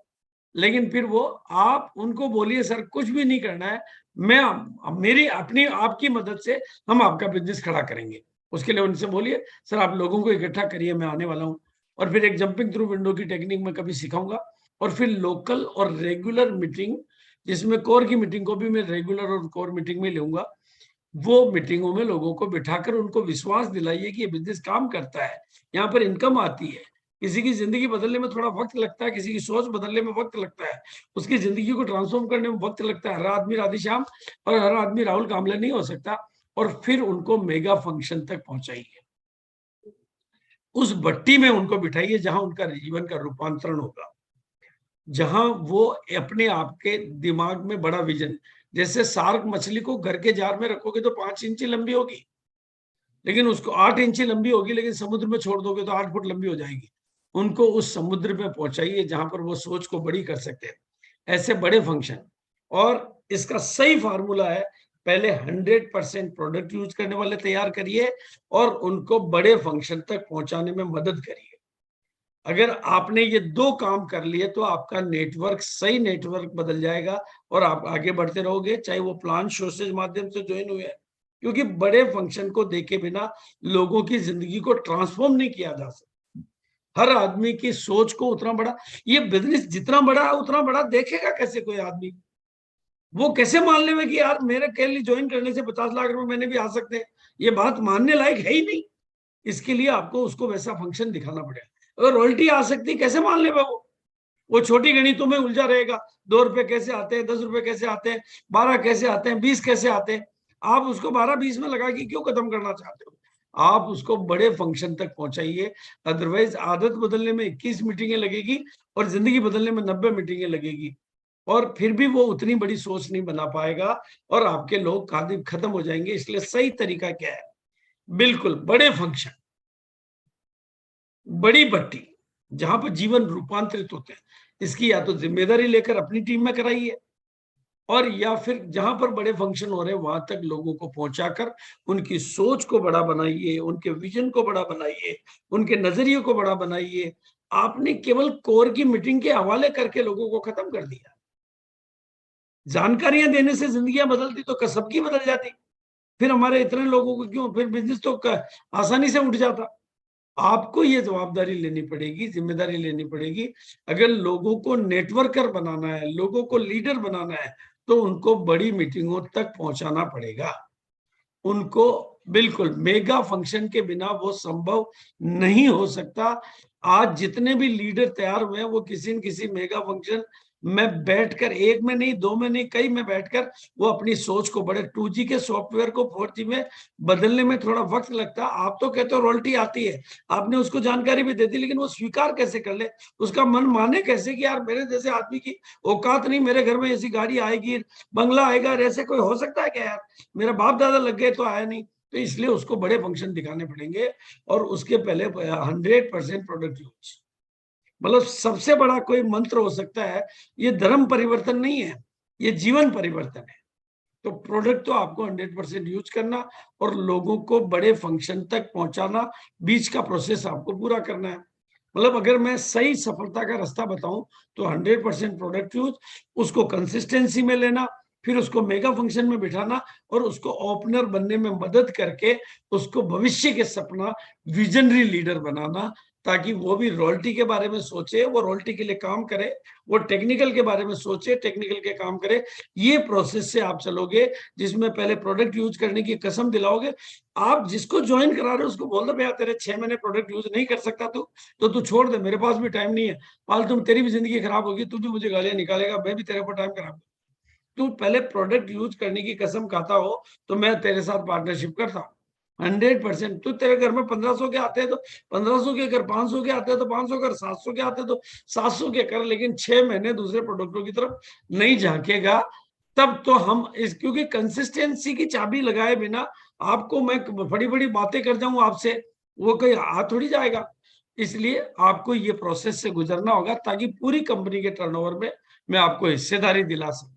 लेकिन फिर वो आप उनको बोलिए सर कुछ भी नहीं करना है, मैं मेरी अपनी आपकी मदद से हम आपका बिजनेस खड़ा करेंगे। उसके लिए उनसे बोलिए सर आप लोगों को इकट्ठा करिए, मैं आने वाला हूँ। और फिर एक जंपिंग थ्रू विंडो की टेक्निक में कभी सिखाऊंगा। और फिर लोकल और रेगुलर मीटिंग, जिसमें कोर की मीटिंग को भी मैं रेगुलर और कोर मीटिंग में लूंगा। वो मीटिंगों में लोगों को बिठाकर उनको विश्वास दिलाइए कि ये बिजनेस काम करता है, यहाँ पर इनकम आती है। किसी की जिंदगी बदलने में थोड़ा वक्त लगता है, किसी की सोच बदलने में वक्त लगता है, उसकी जिंदगी को ट्रांसफॉर्म करने में वक्त लगता है। हर आदमी राधेश्याम और हर आदमी राहुल कामले नहीं हो सकता। और फिर उनको मेगा फंक्शन तक पहुंचाइए, उस भट्टी में उनको बिठाइए जहां उनका जीवन का रूपांतरण होगा, जहां वो अपने आप के दिमाग में बड़ा विजन। जैसे शार्क मछली को घर के जार में रखोगे तो 5 इंची लंबी होगी, लेकिन उसको 8 इंची लंबी होगी, लेकिन समुद्र में छोड़ दोगे तो 8 फुट लंबी हो जाएगी। उनको उस समुद्र में पहुंचाइए जहां पर वो सोच को बड़ी कर सकते हैं। ऐसे बड़े फंक्शन, और इसका सही फार्मूला है, पहले 100% प्रोडक्ट यूज करने वाले तैयार करिए और उनको बड़े फंक्शन तक पहुंचाने में मदद करिए। अगर आपने ये 2 काम कर लिए तो आपका नेटवर्क सही नेटवर्क बदल जाएगा और आप आगे बढ़ते रहोगे, चाहे वो प्लान शो से माध्यम से ज्वाइन हुए हैं। क्योंकि बड़े फंक्शन को देखे बिना लोगों की जिंदगी को ट्रांसफॉर्म नहीं किया जा सकता। हर आदमी की सोच को उतना बड़ा, ये बिजनेस जितना बड़ा है उतना बड़ा देखेगा कैसे कोई आदमी? वो कैसे मान ले कि यार मेरे के लिए ज्वाइन करने से 50 लाख रुपए मैंने भी आ सकते हैं? ये बात मानने लायक है ही नहीं। इसके लिए आपको उसको वैसा फंक्शन दिखाना पड़ेगा। अगर रॉयल्टी आ सकती कैसे मान ले वो छोटी गणितों में उलझा रहेगा। 2 रुपए कैसे आते हैं, 10 रुपए कैसे आते हैं, 12 कैसे आते हैं, 20 कैसे आते हैं? आप उसको 12-20 में लगा के क्यों खत्म करना चाहते हो? आप उसको बड़े फंक्शन तक पहुंचाइए। अदरवाइज आदत बदलने में 21 मीटिंगें लगेगी और जिंदगी बदलने में 90 मीटिंगें लगेगी, और फिर भी वो उतनी बड़ी सोच नहीं बना पाएगा और आपके लोग खादिम खत्म हो जाएंगे। इसलिए सही तरीका क्या है? बिल्कुल बड़े फंक्शन, बड़ी भट्टी, जहां पर जीवन रूपांतरित होते हैं, इसकी या तो जिम्मेदारी लेकर अपनी टीम में कराइए, और या फिर जहां पर बड़े फंक्शन हो रहे हैं वहां तक लोगों को पहुंचाकर उनकी सोच को बड़ा बनाइए, उनके विजन को बड़ा बनाइए, उनके नजरिए को बड़ा बनाइए। आपने केवल कोर की मीटिंग के हवाले करके लोगों को खत्म कर दिया। जानकारियां देने से जिंदगियां बदलती तो सबकी बदल जाती। फिर हमारे इतने लोगों को क्यों, फिर बिजनेस तो आसानी से उठ जाता। आपको ये जवाबदारी लेनी पड़ेगी, जिम्मेदारी लेनी पड़ेगी। अगर लोगों को नेटवर्कर बनाना है, लोगों को लीडर बनाना है, तो उनको बड़ी मीटिंगों तक पहुंचाना पड़ेगा। उनको बिल्कुल मेगा फंक्शन के बिना वो संभव नहीं हो सकता। आज जितने भी लीडर तैयार हुए हैं वो किसी न किसी मेगा फंक्शन में बैठकर, एक में नहीं, दो में नहीं, कई में बैठकर वो अपनी सोच को बड़े 2G के सॉफ्टवेयर को 4G में बदलने में थोड़ा वक्त लगता है। आप तो कहते हो रॉयल्टी आती है, आपने उसको जानकारी भी दे दी, लेकिन वो स्वीकार कैसे कर ले, उसका मन माने कैसे कि यार मेरे जैसे आदमी की औकात नहीं, मेरे घर में ऐसी गाड़ी आएगी, बंगला आएगा, ऐसे कोई हो सकता है क्या यार? मेरा बाप दादा लग गए तो आया नहीं। तो इसलिए उसको बड़े फंक्शन दिखाने पड़ेंगे, और उसके पहले 100% प्रोडक्ट यूज। मतलब सबसे बड़ा कोई मंत्र हो सकता है, ये धर्म परिवर्तन नहीं है, ये जीवन परिवर्तन है। तो प्रोडक्ट तो आपको 100% यूज करना और लोगों को बड़े फंक्शन तक पहुंचाना, बीच का प्रोसेस आपको पूरा करना है। मतलब अगर मैं सही सफलता का रास्ता बताऊं तो 100% प्रोडक्ट यूज, उसको कंसिस्टेंसी में लेना, फिर उसको मेगा फंक्शन में बिठाना और उसको ओपनर बनने में मदद करके उसको भविष्य के सपना, विजनरी लीडर बनाना, ताकि वो भी रॉयल्टी के बारे में सोचे, वो रॉयल्टी के लिए काम करे, वो टेक्निकल के बारे में सोचे, टेक्निकल के काम करे। ये प्रोसेस से आप चलोगे, जिसमें पहले प्रोडक्ट यूज करने की कसम दिलाओगे। आप जिसको ज्वाइन करा रहे हो उसको बोल दो भैया तेरे 6 महीने प्रोडक्ट यूज नहीं कर सकता तो तू छोड़ दे, मेरे पास भी टाइम नहीं है, फालतू तेरी भी जिंदगी खराब होगी, तू भी मुझे गालियां निकालेगा, मैं भी तेरे पर टाइम खराब। तू पहले प्रोडक्ट यूज करने की कसम खाता हो तो मैं तेरे साथ पार्टनरशिप करता हूँ 100%। तो तेरे घर में 1500 के आते हैं तो 1500 के कर, 500 के आते हैं तो 500 कर, 700 के आते हैं तो 700 के कर, लेकिन 6 महीने दूसरे प्रोडक्टों की तरफ नहीं झांकेगा। तब तो हम इस, क्योंकि कंसिस्टेंसी की चाबी लगाए बिना आपको मैं बड़ी बड़ी बातें कर जाऊं आपसे, वो कहीं हाथ थोड़ी जाएगा। इसलिए आपको ये प्रोसेस से गुजरना होगा ताकि पूरी कंपनी के टर्नओवर में मैं आपको हिस्सेदारी दिला सकूं।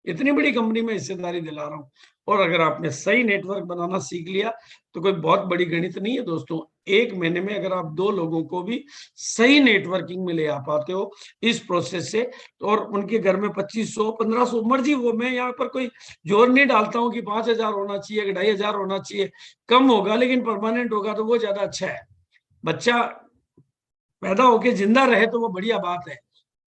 इतनी बड़ी कंपनी में हिस्सेदारी दिला रहा हूं। और अगर आपने सही नेटवर्क बनाना सीख लिया तो कोई बहुत बड़ी गणित नहीं है दोस्तों। 1 महीने में अगर आप 2 लोगों को भी सही नेटवर्किंग में ले आ पाते हो इस प्रोसेस से, और उनके घर में 2500 1500 मर्जी हो, मैं यहाँ पर कोई जोर नहीं डालता हूँ कि 5000 होना चाहिए, 2500 होना चाहिए, कम होगा लेकिन परमानेंट होगा तो वो ज्यादा अच्छा है। बच्चा पैदा होके जिंदा रहे तो वो बढ़िया बात है,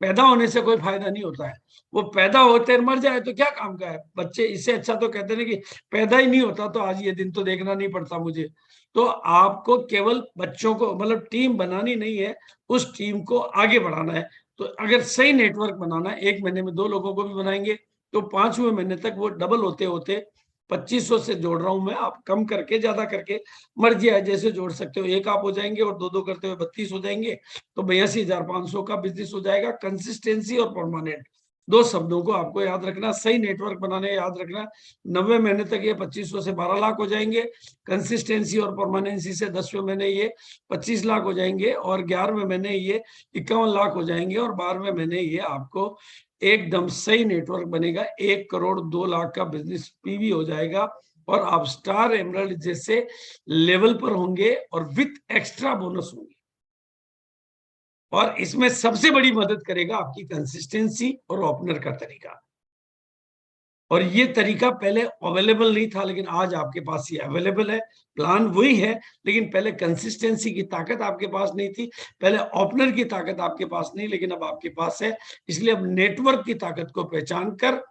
पैदा होने से कोई फायदा नहीं होता है। वो पैदा होते मर जाए तो क्या काम का है बच्चे, इससे अच्छा तो कहते हैं कि पैदा ही नहीं होता तो आज ये दिन तो देखना नहीं पड़ता मुझे। तो आपको केवल बच्चों को, मतलब टीम बनानी नहीं है, उस टीम को आगे बढ़ाना है। तो अगर सही नेटवर्क बनाना है, 1 महीने में 2 लोगों को भी बनाएंगे तो 5वें महीने तक वो डबल होते होते 2500 से जोड़ रहा हूं मैं, आप कम करके ज्यादा करके मर्जी है जैसे जोड़ सकते हो, एक आप हो जाएंगे और 2-2 करते हुए 32 हो जाएंगे, तो 82,500 का बिजनेस हो जाएगा। कंसिस्टेंसी और परमानेंट 2 शब्दों को आपको याद रखना, सही नेटवर्क बनाने याद रखना। 90 महीने तक ये 2500 से 12 लाख हो जाएंगे, कंसिस्टेंसी और परमानेंसी से 10वें महीने ये 25 लाख हो जाएंगे, और 11वें महीने ये 51 लाख हो जाएंगे, और 12वें महीने ये आपको एकदम सही नेटवर्क बनेगा, 1 करोड़ 2 लाख का बिजनेस पीवी हो जाएगा, और आप स्टार एमरल्ड जैसे लेवल पर होंगे और विथ एक्स्ट्रा बोनस होंगे। और इसमें सबसे बड़ी मदद करेगा आपकी कंसिस्टेंसी और ओपनर का तरीका। और ये तरीका पहले अवेलेबल नहीं था, लेकिन आज आपके पास ये अवेलेबल है। प्लान वही है, लेकिन पहले कंसिस्टेंसी की ताकत आपके पास नहीं थी, पहले ओपनर की ताकत आपके पास नहीं, लेकिन अब आपके पास है। इसलिए अब नेटवर्क की ताकत को पहचान कर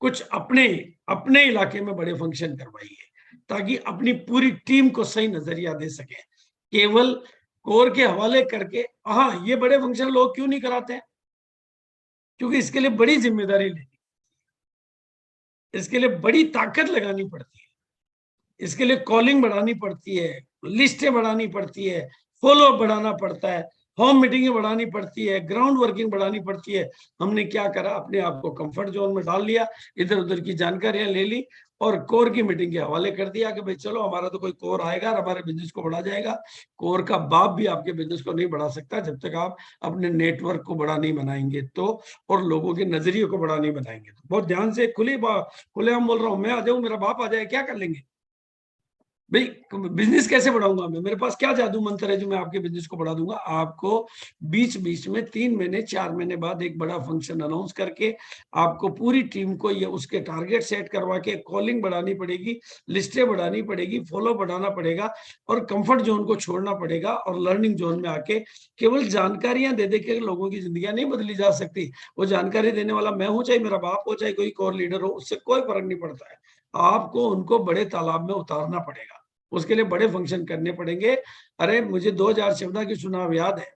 कुछ अपने इलाके में बड़े फंक्शन करवाइए, ताकि अपनी पूरी टीम को सही नजरिया दे सके। केवल कोर के हवाले करके, हाँ ये बड़े फंक्शन लोग क्यों नहीं कराते हैं? क्योंकि इसके लिए बड़ी जिम्मेदारी लेनी, इसके लिए बड़ी ताकत लगानी पड़ती है। इसके लिए कॉलिंग बढ़ानी पड़ती है, लिस्टें बढ़ानी पड़ती है, फॉलो अप बढ़ाना पड़ता है, होम मीटिंगें बढ़ानी पड़ती है, ग्राउंड वर्किंग बढ़ानी पड़ती है। हमने क्या करा, अपने आप को कंफर्ट जोन में डाल लिया, इधर उधर की जानकारियां ले ली और कोर की मीटिंग के हवाले कर दिया कि भाई चलो हमारा तो कोई कोर आएगा और हमारे बिजनेस को बढ़ा जाएगा। कोर का बाप भी आपके बिजनेस को नहीं बढ़ा सकता जब तक आप अपने नेटवर्क को बड़ा नहीं बनाएंगे तो, और लोगों के नजरिए को बड़ा नहीं बनाएंगे तो। बहुत ध्यान से खुलेआम बोल रहा हूँ, मैं आ जाऊं, मेरा बाप आ जाए, क्या कर लेंगे भाई? बिजनेस कैसे बढ़ाऊंगा मैं? मेरे पास क्या जादू मंत्र है जो मैं आपके बिजनेस को बढ़ा दूंगा? आपको बीच बीच में 3 महीने 4 महीने बाद एक बड़ा फंक्शन अनाउंस करके आपको पूरी टीम को ये उसके टारगेट सेट करवा के कॉलिंग बढ़ानी पड़ेगी, लिस्टें बढ़ानी पड़ेगी, फॉलो बढ़ाना पड़ेगा और कंफर्ट जोन को छोड़ना पड़ेगा और लर्निंग जोन में आके केवल जानकारियां दे दे के लोगों की जिंदगियां नहीं बदली जा सकती। वो जानकारी देने वाला मैं हूं, चाहे मेरा बाप हो, चाहे कोई कोर लीडर हो, उससे कोई फर्क नहीं पड़ता है। आपको उनको बड़े तालाब में उतारना पड़ेगा, उसके लिए बड़े फंक्शन करने पड़ेंगे। अरे मुझे 2014 के चुनाव याद है,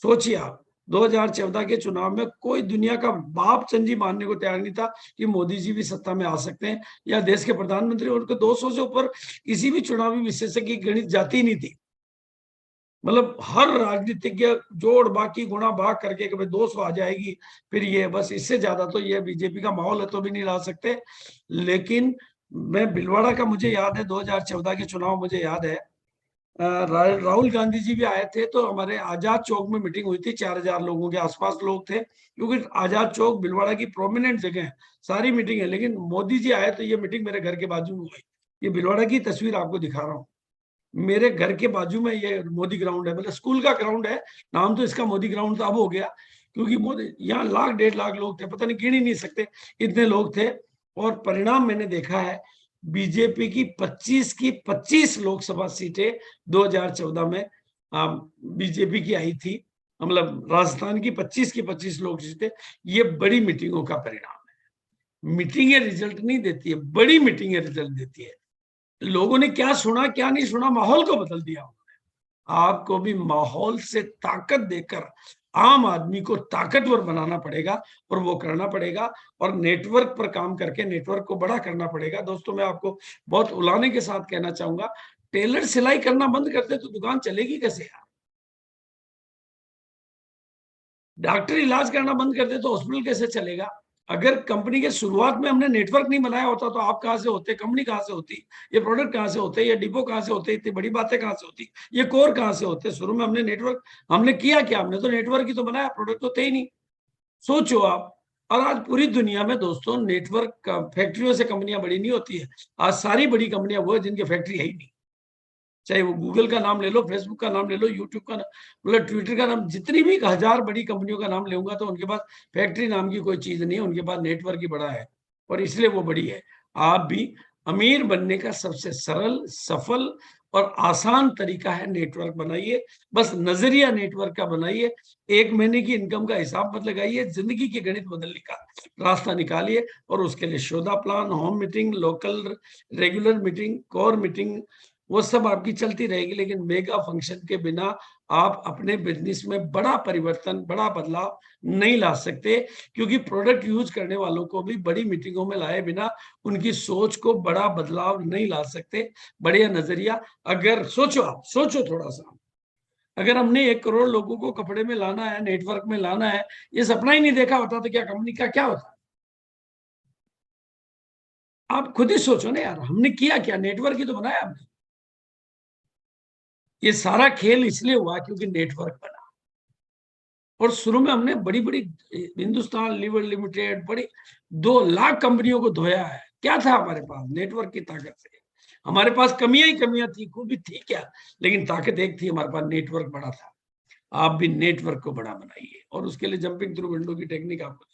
सोचिए आप 2014 के चुनाव में कोई दुनिया का बाप चंदी मानने को तैयार नहीं था कि मोदी जी भी सत्ता में आ सकते हैं या देश के प्रधानमंत्री। उनको 200 से ऊपर किसी भी चुनावी विशेषज्ञ की गणित जाती नहीं थी। मतलब हर राजनीतिज्ञ जोड़ बाकी गुणा भाग करके कि भाई 200 आ जाएगी, फिर ये बस, इससे ज्यादा तो ये बीजेपी का माहौल है तो भी नहीं ला सकते। लेकिन मैं भिलवाड़ा का मुझे याद है, 2014 के चुनाव मुझे याद है, राहुल गांधी जी भी आए थे तो हमारे आजाद चौक में मीटिंग हुई थी, 4000 लोगों के आसपास लोग थे, क्योंकि आजाद चौक भिलवाड़ा की प्रोमिनेंट जगह है, सारी मीटिंग है। लेकिन मोदी जी आए तो ये मीटिंग मेरे घर के बाजू में हुई। ये भिलवाड़ा की तस्वीर आपको दिखा रहा हूँ, मेरे घर के बाजू में ये मोदी ग्राउंड है, मतलब स्कूल का ग्राउंड है, नाम तो इसका मोदी ग्राउंड था, अब हो गया क्योंकि मोदी, यहाँ 1 लाख 1.5 लाख लोग थे, पता नहीं गिन ही नहीं सकते इतने लोग थे। और परिणाम मैंने देखा है, बीजेपी की 25 लोकसभा सीटें 2014 में बीजेपी की आई थी, मतलब राजस्थान की 25 लोकसभा सीटें। ये बड़ी मीटिंगों का परिणाम है। मीटिंगें रिजल्ट नहीं देती है, बड़ी मीटिंगें रिजल्ट देती है। लोगों ने क्या सुना क्या नहीं सुना, माहौल को बदल दिया उन्होंने। आपको भी माहौल से ताकत देकर आम आदमी को ताकतवर बनाना पड़ेगा और वो करना पड़ेगा, और नेटवर्क पर काम करके नेटवर्क को बड़ा करना पड़ेगा। दोस्तों मैं आपको बहुत उलाने के साथ कहना चाहूंगा, टेलर सिलाई करना बंद करते तो दुकान चलेगी कैसे यार? डॉक्टर इलाज करना बंद करते तो हॉस्पिटल कैसे चलेगा? अगर कंपनी के शुरुआत में हमने नेटवर्क नहीं बनाया होता तो आप कहां से होते, कंपनी कहां से होती, ये प्रोडक्ट कहां से होते, ये डिपो कहां से होते, इतनी बड़ी बातें कहां से होती, ये कोर कहां से होते? शुरू में हमने नेटवर्क, हमने किया क्या? हमने तो नेटवर्क ही तो बनाया, प्रोडक्ट तो थे ही नहीं। सोचो आप। और आज पूरी दुनिया में दोस्तों नेटवर्क, फैक्ट्रियों से कंपनियां बड़ी नहीं होती है। आज सारी बड़ी कंपनियां वो है जिनकी फैक्ट्री है ही नहीं। चाहे वो गूगल का नाम ले लो, फेसबुक का नाम ले लो, यूट्यूब का नाम, मतलब ट्विटर का नाम, जितनी भी 1000 बड़ी कंपनियों का नाम लेऊंगा तो उनके पास फैक्ट्री नाम की कोई चीज नहीं है, उनके पास नेटवर्क ही बड़ा है और इसलिए वो बड़ी है। आप भी अमीर बनने का सबसे सरल, सफल और आसान तरीका है नेटवर्क बनाइए। बस नजरिया नेटवर्क का बनाइए, 1 महीने की इनकम का हिसाब मत लगाइए, जिंदगी के गणित बदलने का रास्ता निकालिए। और उसके लिए शोधा plan, home meeting, local regular meeting, core meeting, वो सब आपकी चलती रहेगी। लेकिन मेगा फंक्शन के बिना आप अपने बिजनेस में बड़ा परिवर्तन, बड़ा बदलाव नहीं ला सकते, क्योंकि प्रोडक्ट यूज करने वालों को भी बड़ी मीटिंगों में लाए बिना उनकी सोच को बड़ा बदलाव नहीं ला सकते। बढ़िया नजरिया, अगर सोचो, आप सोचो थोड़ा सा, अगर हमने 1 करोड़ लोगों को कपड़े में लाना है, नेटवर्क में लाना है, ये सपना ही नहीं देखा होता तो क्या कंपनी का क्या होता? आप खुद ही सोचो ना यार, हमने किया क्या? नेटवर्क ही तो बनाया हमने। ये सारा खेल इसलिए हुआ क्योंकि नेटवर्क बना। और शुरू में हमने बड़ी बड़ी हिंदुस्तान लीवर लिमिटेड, बड़ी 2 लाख कंपनियों को धोया है। क्या था हमारे पास? नेटवर्क की ताकत से। हमारे पास कमियां ही कमियां थी, खूबी थी क्या? लेकिन ताकत एक थी, हमारे पास नेटवर्क बड़ा था। आप भी नेटवर्क को बड़ा बनाइए और उसके लिए जंपिंग थ्रू विंडो की टेक्निक आपको।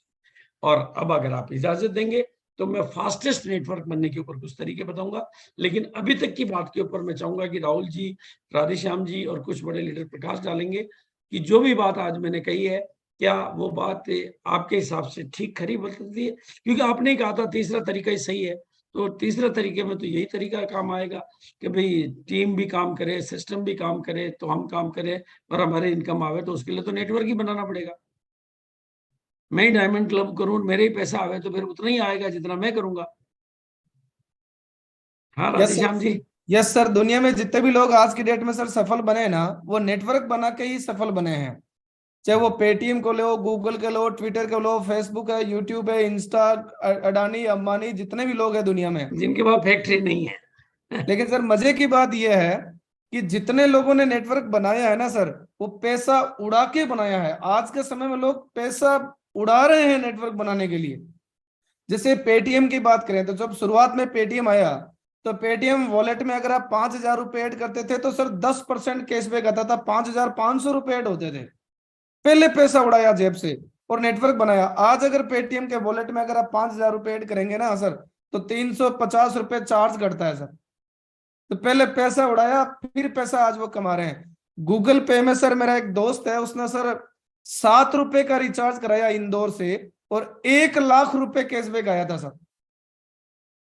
और अब अगर आप इजाजत देंगे तो मैं फास्टेस्ट नेटवर्क बनने के ऊपर कुछ तरीके बताऊंगा। लेकिन अभी तक की बात के ऊपर मैं चाहूंगा कि राहुल जी, राधेश्याम जी और कुछ बड़े लीडर प्रकाश डालेंगे कि जो भी बात आज मैंने कही है, क्या वो बात आपके हिसाब से ठीक खरी बदलती है? क्योंकि आपने कहा था तीसरा तरीका ही सही है, तो तीसरा तरीके में तो यही तरीका काम आएगा कि भाई टीम भी काम करे, सिस्टम भी काम करे, तो हम काम करें और हमारे इनकम आवे, तो उसके लिए तो नेटवर्क ही बनाना पड़ेगा। मैं ही डायमंड क्लब करूं, मेरे ही पैसा आवे तो फिर उतना ही आएगा जितना मैं करूंगा। हाँ यस राधेश्याम जी। यस सर, दुनिया में जितने भी लोग आज की डेट में सर सफल बने हैं ना, वो नेटवर्क बना के ही सफल बने हैं। चाहे वो पेटीएम को लो, गूगल के लो, ट्विटर को लो, फेसबुक है, यूट्यूब है, इंस्टा, अडानी अंबानी, जितने भी लोग हैं दुनिया में। जिनके पास फैक्ट्री नहीं है। लेकिन सर मजे की बात यह है कि जितने लोगों ने नेटवर्क बनाया है ना सर, वो पैसा उड़ा के बनाया है। आज के समय में लोग पैसा उड़ा रहे हैं नेटवर्क बनाने के लिए। जैसे पेटीएम की बात करें तो जब शुरुआत में पेटीएम आया, तो पेटीएम वॉलेट में अगर आप 5,000 रुपए ऐड करते थे तो सर 10% कैशबैक आता था, 5,500 रुपए ऐड होते थे। पहले पैसा उड़ाया जेब से और नेटवर्क बनाया। आज अगर पेटीएम के वॉलेट में अगर आप 5,000 रुपए ऐड करेंगे ना सर, तो 350 रुपए चार्ज कटता है सर। तो पहले पैसा उड़ाया, फिर पैसा आज वो कमा रहे हैं। गूगल पे में सर मेरा एक दोस्त है, उसने सर 7 रुपए का रिचार्ज कराया इंदौर से और 1 लाख रुपए कैशबैक आया था सर।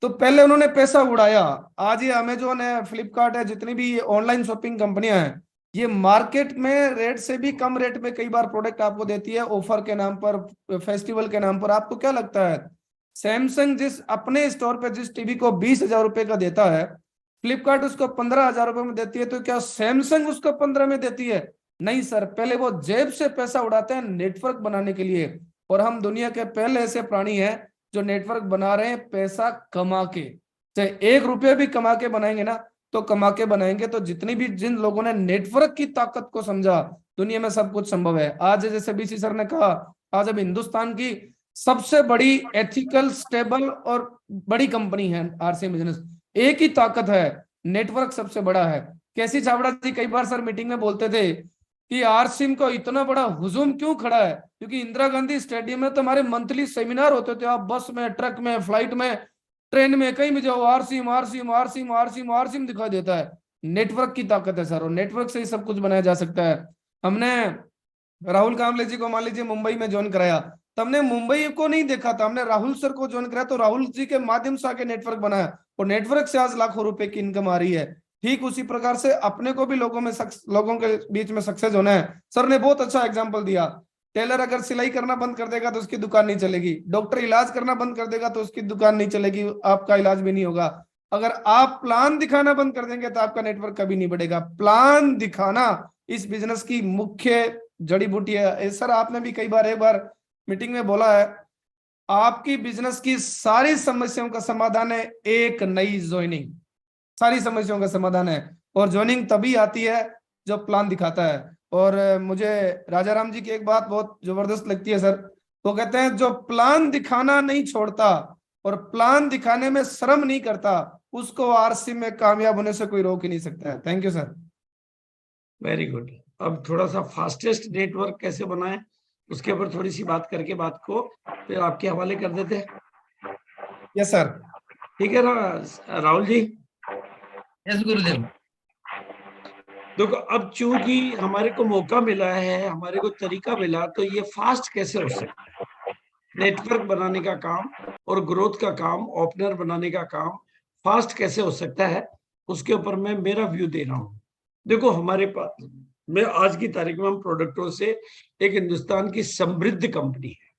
तो पहले उन्होंने पैसा उड़ाया। आज ये अमेजोन है, फ्लिपकार्ट है, जितनी भी ऑनलाइन शॉपिंग कंपनियां हैं, ये मार्केट में रेट से भी कम रेट में कई बार प्रोडक्ट आपको देती है ऑफर के नाम पर, फेस्टिवल के नाम पर। आपको क्या लगता है, सैमसंग जिस अपने स्टोर पे जिस टीवी को 20,000 रुपए का देता है, फ्लिपकार्ट उसको 15,000 रुपए में देती है, तो क्या सैमसंग उसको 15 में देती है? नहीं सर, पहले वो जेब से पैसा उड़ाते हैं नेटवर्क बनाने के लिए। और हम दुनिया के पहले ऐसे प्राणी हैं जो नेटवर्क बना रहे हैं पैसा कमा के। चाहे 1 रुपये भी कमा के बनाएंगे ना, तो कमा के बनाएंगे। तो जितनी भी जिन लोगों ने नेटवर्क की ताकत को समझा, दुनिया में सब कुछ संभव है। आज जैसे बीसी सर ने कहा, आज अब हिंदुस्तान की सबसे बड़ी एथिकल, स्टेबल और बड़ी कंपनी है आरसीएम बिजनेस। एक ही ताकत है, नेटवर्क सबसे बड़ा है। केसी छाबड़ा जी कई बार सर मीटिंग में बोलते थे कि आरसीएम को इतना बड़ा हुजूम क्यों खड़ा है, क्योंकि इंदिरा गांधी स्टेडियम में तो हमारे मंथली सेमिनार होते थे। आप बस में, ट्रक में, फ्लाइट में, ट्रेन में, कहीं भी जाओ, RCM RCM RCM RCM RCM दिखाई देता है। नेटवर्क की ताकत है सर, और नेटवर्क से ही सब कुछ बनाया जा सकता है। हमने राहुल कांबले जी को मान लीजिए मुंबई में ज्वाइन कराया, तो हमने मुंबई को नहीं देखा था, हमने राहुल सर को ज्वाइन कराया, तो राहुल जी के माध्यम से आके नेटवर्क बनाया, और नेटवर्क से आज लाखों रुपए की इनकम आ रही है। ठीक उसी प्रकार से अपने को भी लोगों के बीच में सक्सेस होना है। सर ने बहुत अच्छा एग्जांपल दिया। टेलर अगर सिलाई करना बंद कर देगा तो उसकी दुकान नहीं चलेगी, डॉक्टर इलाज करना बंद कर देगा तो उसकी दुकान नहीं चलेगी, आपका इलाज भी नहीं होगा। अगर आप प्लान दिखाना बंद कर देंगे तो आपका नेटवर्क कभी नहीं बढ़ेगा। प्लान दिखाना इस बिजनेस की मुख्य जड़ी बूटी है। सर आपने भी कई बार, एक बार मीटिंग में बोला है, आपकी बिजनेस की सारी समस्याओं का समाधान है एक नई ज्वाइनिंग। सारी समस्याओं का समाधान है, और ज्वाइनिंग तभी आती है जब प्लान दिखाता है। और मुझे राजा राम जी की एक बात बहुत जबरदस्त लगती है सर। वो कहते हैं जो प्लान दिखाना नहीं छोड़ता और प्लान दिखाने में शर्म नहीं करता, उसको आरसी में कामयाब होने से कोई रोक ही नहीं सकता है। Thank you sir. Very good. अब थोड़ा सा फास्टेस्ट नेटवर्क कैसे बनाएं, उसके ऊपर थोड़ी सी बात करके बात को फिर आपके हवाले कर देते हैं। Yes sir. ठीक है राहुल जी। यस गुरुदेव। देखो, अब चूंकि हमारे को मौका मिला है, हमारे को तरीका मिला, तो ये फास्ट कैसे हो सकता है? नेटवर्क बनाने का काम और ग्रोथ का काम, ओपनर बनाने का काम फास्ट कैसे हो सकता है, उसके ऊपर मैं मेरा व्यू दे रहा हूं। देखो, हमारे पास में आज की तारीख में हम प्रोडक्टों से एक हिंदुस्तान की समृद्ध कंपनी है,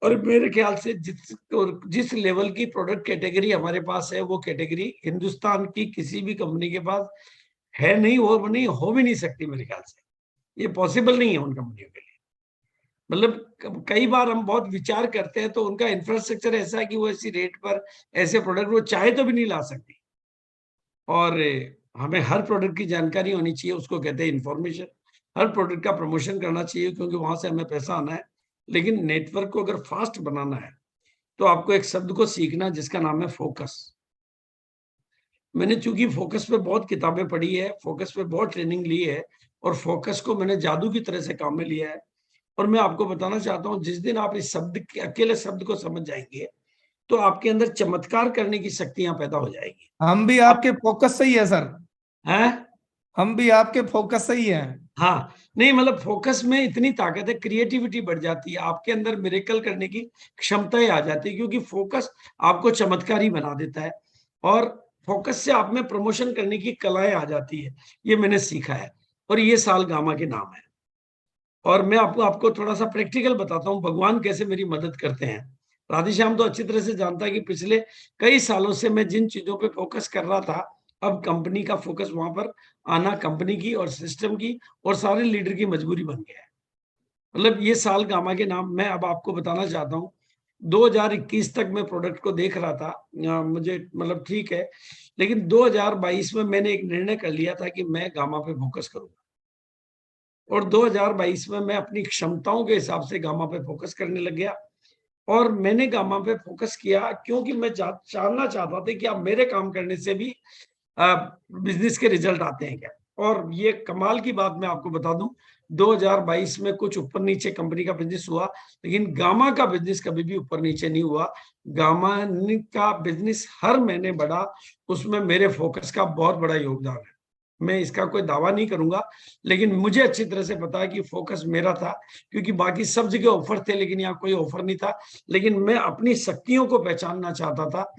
और मेरे ख्याल से जिस लेवल की प्रोडक्ट कैटेगरी हमारे पास है, वो कैटेगरी हिंदुस्तान की किसी भी कंपनी के पास है नहीं, हो भी नहीं सकती। मेरे ख्याल से ये पॉसिबल नहीं है उन कंपनियों के लिए। मतलब कई बार हम बहुत विचार करते हैं तो उनका इंफ्रास्ट्रक्चर ऐसा है कि वो ऐसी रेट पर ऐसे प्रोडक्ट वो चाहे तो भी नहीं ला सकती। और हमें हर प्रोडक्ट की जानकारी होनी चाहिए, उसको कहते हैं इंफॉर्मेशन। हर प्रोडक्ट का प्रमोशन करना चाहिए, क्योंकि वहां से हमें पैसा आना है। लेकिन नेटवर्क को अगर फास्ट बनाना है तो आपको एक शब्द को सीखना, जिसका नाम है फोकस। मैंने चूंकि फोकस पे बहुत किताबें पढ़ी है, फोकस पे बहुत ट्रेनिंग ली है, और फोकस को मैंने जादू की तरह से काम में लिया है। और मैं आपको बताना चाहता हूं, जिस दिन आप इस शब्द के अकेले शब्द को समझ जाएंगे तो आपके अंदर चमत्कार करने की शक्तियां पैदा हो जाएगी। हम भी आपके फोकस से ही है सर। हैं? हम भी आपके फोकस से ही हैं। हाँ, नहीं मतलब फोकस में इतनी ताकत है, क्रिएटिविटी बढ़ जाती है, आपके अंदर मिरेकल करने की क्षमताएं आ जाती है, क्योंकि फोकस आपको चमत्कारी बना देता है। और फोकस से आप में प्रमोशन करने की कलाएं आ जाती है। ये मैंने सीखा है, और ये साल गामा के नाम है। और मैं आपको थोड़ा सा प्रैक्टिकल बताता हूँ भगवान कैसे मेरी मदद करते हैं। राधेश्याम तो अच्छी तरह से जानता है कि पिछले कई सालों से मैं जिन चीजों पे फोकस कर रहा था, अब कंपनी का फोकस वहां पर आना कंपनी की और सिस्टम की और सारे लीडर की मजबूरी बन गया है। मतलब ये साल गामा के नाम मैं अब आपको बताना चाहता हूँ। 2021 तक मैं प्रोडक्ट को देख रहा था, मुझे मतलब ठीक है, लेकिन 2022 में मैंने एक निर्णय कर लिया था कि मैं गामा पे फोकस करूंगा और 2022 में मैं अपनी क्षमताओं के हिसाब से गामा पे फोकस करने लग गया। और मैंने गामा पे फोकस किया क्योंकि मैं जानना चाहता था कि आप मेरे काम करने से भी बिजनेस के रिजल्ट आते हैं क्या। और ये कमाल की बात मैं आपको बता दूं, 2022 में कुछ ऊपर नीचे कंपनी का बिजनेस हुआ, लेकिन गामा का बिजनेस कभी भी ऊपर नीचे नहीं हुआ। गामा का बिजनेस हर महीने बढ़ा, उसमें मेरे फोकस का बहुत बड़ा योगदान है। मैं इसका कोई दावा नहीं करूंगा, लेकिन मुझे अच्छी तरह से पता है कि फोकस मेरा था, क्योंकि बाकी सब जगह ऑफर थे लेकिन यहाँ कोई ऑफर नहीं था। लेकिन मैं अपनी शक्तियों को पहचानना चाहता था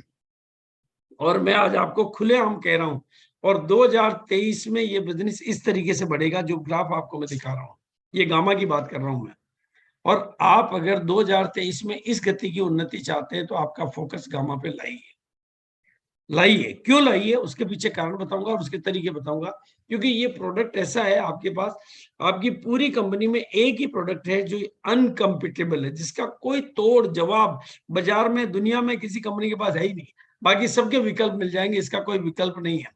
और मैं आज आपको खुलेआम कह रहा हूं। और 2023 में ये बिजनेस इस तरीके से बढ़ेगा जो ग्राफ आपको मैं दिखा रहा हूं, ये गामा की बात कर रहा हूं मैं। और आप अगर 2023 में इस गति की उन्नति चाहते हैं तो आपका फोकस गामा पे लाइए, लाइए। क्यों लाइए उसके पीछे कारण बताऊंगा और उसके तरीके बताऊंगा। क्योंकि ये प्रोडक्ट ऐसा है आपके पास, आपकी पूरी कंपनी में एक ही प्रोडक्ट है जो अनकम्पिटेबल है, जिसका कोई तोड़ जवाब बाजार में दुनिया में किसी कंपनी के पास है ही नहीं। बाकी सबके विकल्प मिल जाएंगे, इसका कोई विकल्प नहीं है।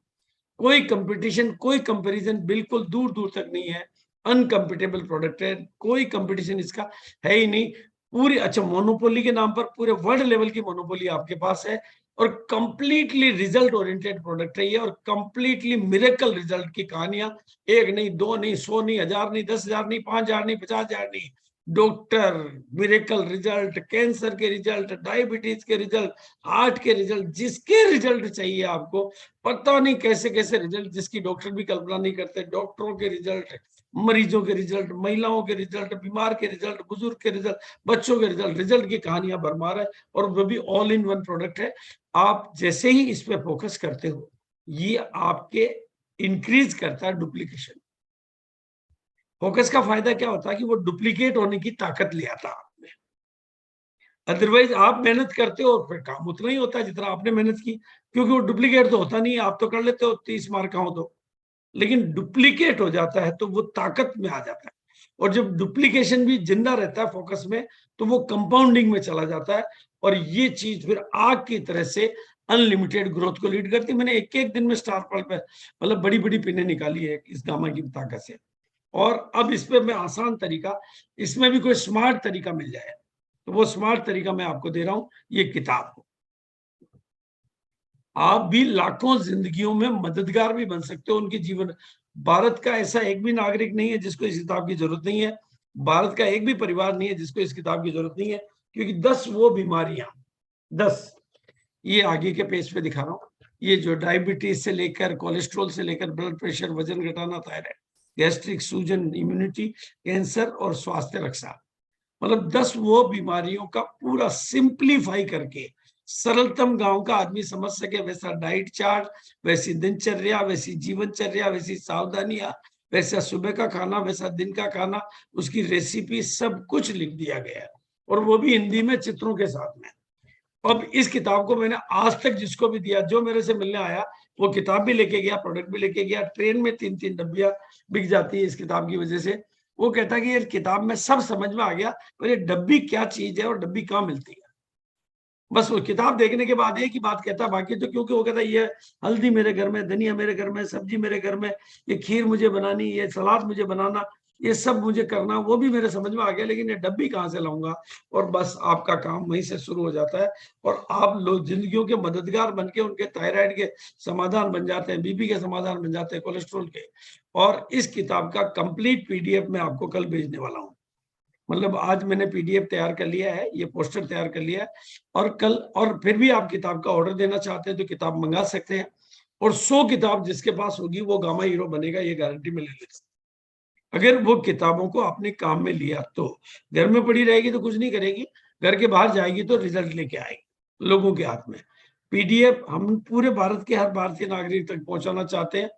कोई कंपटीशन, कोई कंपैरिजन बिल्कुल दूर दूर तक नहीं है। अनकम्पिटेबल प्रोडक्ट है, कोई कंपटीशन इसका है ही नहीं। पूरी अच्छा मोनोपोली के नाम पर पूरे वर्ल्ड लेवल की मोनोपोली आपके पास है और कंप्लीटली रिजल्ट ओरिएंटेड प्रोडक्ट है ये, और कंप्लीटली मिरेकल रिजल्ट की कहानियां, एक नहीं, दो नहीं, 100 नहीं, 1000 नहीं, 10,000 नहीं, 5,000 नहीं, 50,000 नहीं। डॉक्टर मिरेकल रिजल्ट, कैंसर के रिजल्ट, डायबिटीज के रिजल्ट, हार्ट के रिजल्ट, जिसके रिजल्ट चाहिए आपको, पता नहीं कैसे कैसे रिजल्ट जिसकी डॉक्टर भी कल्पना नहीं करते। डॉक्टरों के रिजल्ट, मरीजों के रिजल्ट, महिलाओं के रिजल्ट, बीमार के रिजल्ट, बुजुर्ग के रिजल्ट, बच्चों के रिजल्ट, रिजल्ट की कहानियां भरमार है। और वो भी ऑल इन वन प्रोडक्ट है। आप जैसे ही इस पे फोकस करते हो, ये आपके इंक्रीज करता है डुप्लीकेशन। फोकस का फायदा क्या होता है कि वो डुप्लीकेट होने की ताकत ले आता है आप में। अदरवाइज आप मेहनत करते हो और फिर काम उतना ही होता है जितना आपने मेहनत की, क्योंकि वो डुप्लीकेट तो होता नहीं है। आप तो कर लेते हो 30 मार्क का हो तो, लेकिन डुप्लीकेट हो जाता है तो वो ताकत में आ जाता है। और जब डुप्लीकेशन भी जिंदा रहता है फोकस में, तो वो कंपाउंडिंग में चला जाता है और ये चीज फिर आग की तरह से अनलिमिटेड ग्रोथ को लीड करती है। मैंने एक एक दिन में स्टार पॉइंट पे मतलब बड़ी बड़ी पिने निकाली है इस गामा की ताकत से। और अब इस पे मैं आसान तरीका, इसमें भी कोई स्मार्ट तरीका मिल जाए तो वो स्मार्ट तरीका मैं आपको दे रहा हूं, ये किताब। आप भी लाखों जिंदगियों में मददगार भी बन सकते हो उनके जीवन। भारत का ऐसा एक भी नागरिक नहीं है जिसको इस किताब की जरूरत नहीं है। भारत का एक भी परिवार नहीं है जिसको इस किताब की जरूरत नहीं है। क्योंकि 10 वो बीमारियां, 10, ये आगे के पेज पे दिखा रहा हूँ। ये जो डायबिटीज से लेकर, कोलेस्ट्रॉल से लेकर, ब्लड प्रेशर, वजन घटाना, थायराइड, गैस्ट्रिक, सूजन, इम्यूनिटी, कैंसर और स्वास्थ्य रक्षा, मतलब 10 वो बीमारियों का पूरा सिंप्लीफाई करके सरलतम गांव का आदमी समझ सके वैसा डाइट चार्ट, वैसी दिनचर्या, वैसी जीवनचर्या, वैसी सावधानियां, वैसा सुबह का खाना, वैसा दिन का खाना, उसकी रेसिपी, सब कुछ लिख दिया गया है। और वो भी हिंदी में चित्रों के साथ में। अब इस किताब को मैंने आज तक जिसको भी दिया, जो मेरे से मिलने आया, वो किताब भी लेके गया, प्रोडक्ट भी लेके गया। ट्रेन में 3-3 डब्बियां बिक जाती है इस किताब की वजह से। वो कहता है कि ये किताब में सब समझ में आ गया, पर ये डब्बी क्या चीज है और डब्बी कहाँ मिलती है। बस वो किताब देखने के बाद एक ही बात कहता है, बाकी तो क्योंकि वो कहता है ये हल्दी मेरे घर में, धनिया मेरे घर में, सब्जी मेरे घर में, ये खीर मुझे बनानी, ये सलाद मुझे बनाना, ये सब मुझे करना, वो भी मेरे समझ में आ गया, लेकिन ये डब्बी कहाँ से लाऊंगा। और बस आपका काम वहीं से शुरू हो जाता है और आप लोग जिंदगियों के मददगार बनके उनके थायराइड के समाधान बन जाते हैं, बीपी के समाधान बन जाते हैं, कोलेस्ट्रॉल के। और इस किताब का कंप्लीट पीडीएफ मैं आपको कल भेजने वाला हूँ। मतलब आज मैंने पीडीएफ तैयार कर लिया है, ये पोस्टर तैयार कर लिया है, और कल, और फिर भी आप किताब का ऑर्डर देना चाहते हैं तो किताब मंगा सकते हैं। और 100 किताब जिसके पास होगी वो गामा हीरो बनेगा, ये गारंटी में ले लेते हैं। अगर वो किताबों को अपने काम में लिया तो। घर में पड़ी रहेगी तो कुछ नहीं करेगी, घर के बाहर जाएगी तो रिजल्ट लेके आएगी लोगों के हाथ में। पीडीएफ हम पूरे भारत के हर भारतीय नागरिक तक पहुंचाना चाहते हैं,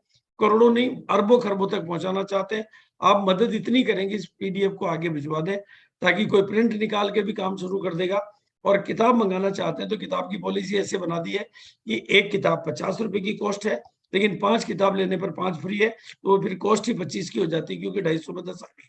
करोड़ों नहीं अरबों खरबों तक पहुंचाना चाहते हैं। आप मदद इतनी करेंगे, इस पीडीएफ को आगे भिजवा दें, ताकि कोई प्रिंट निकाल के भी काम शुरू कर देगा। और किताब मंगाना चाहते हैं तो किताब की पॉलिसी ऐसे बना दी है कि एक किताब 50 रुपए की कॉस्ट है, लेकिन 5 किताब लेने पर 5 फ्री है, तो वो फिर कॉस्ट ही 25 की हो जाती है, क्योंकि 250 में 10 आ गई।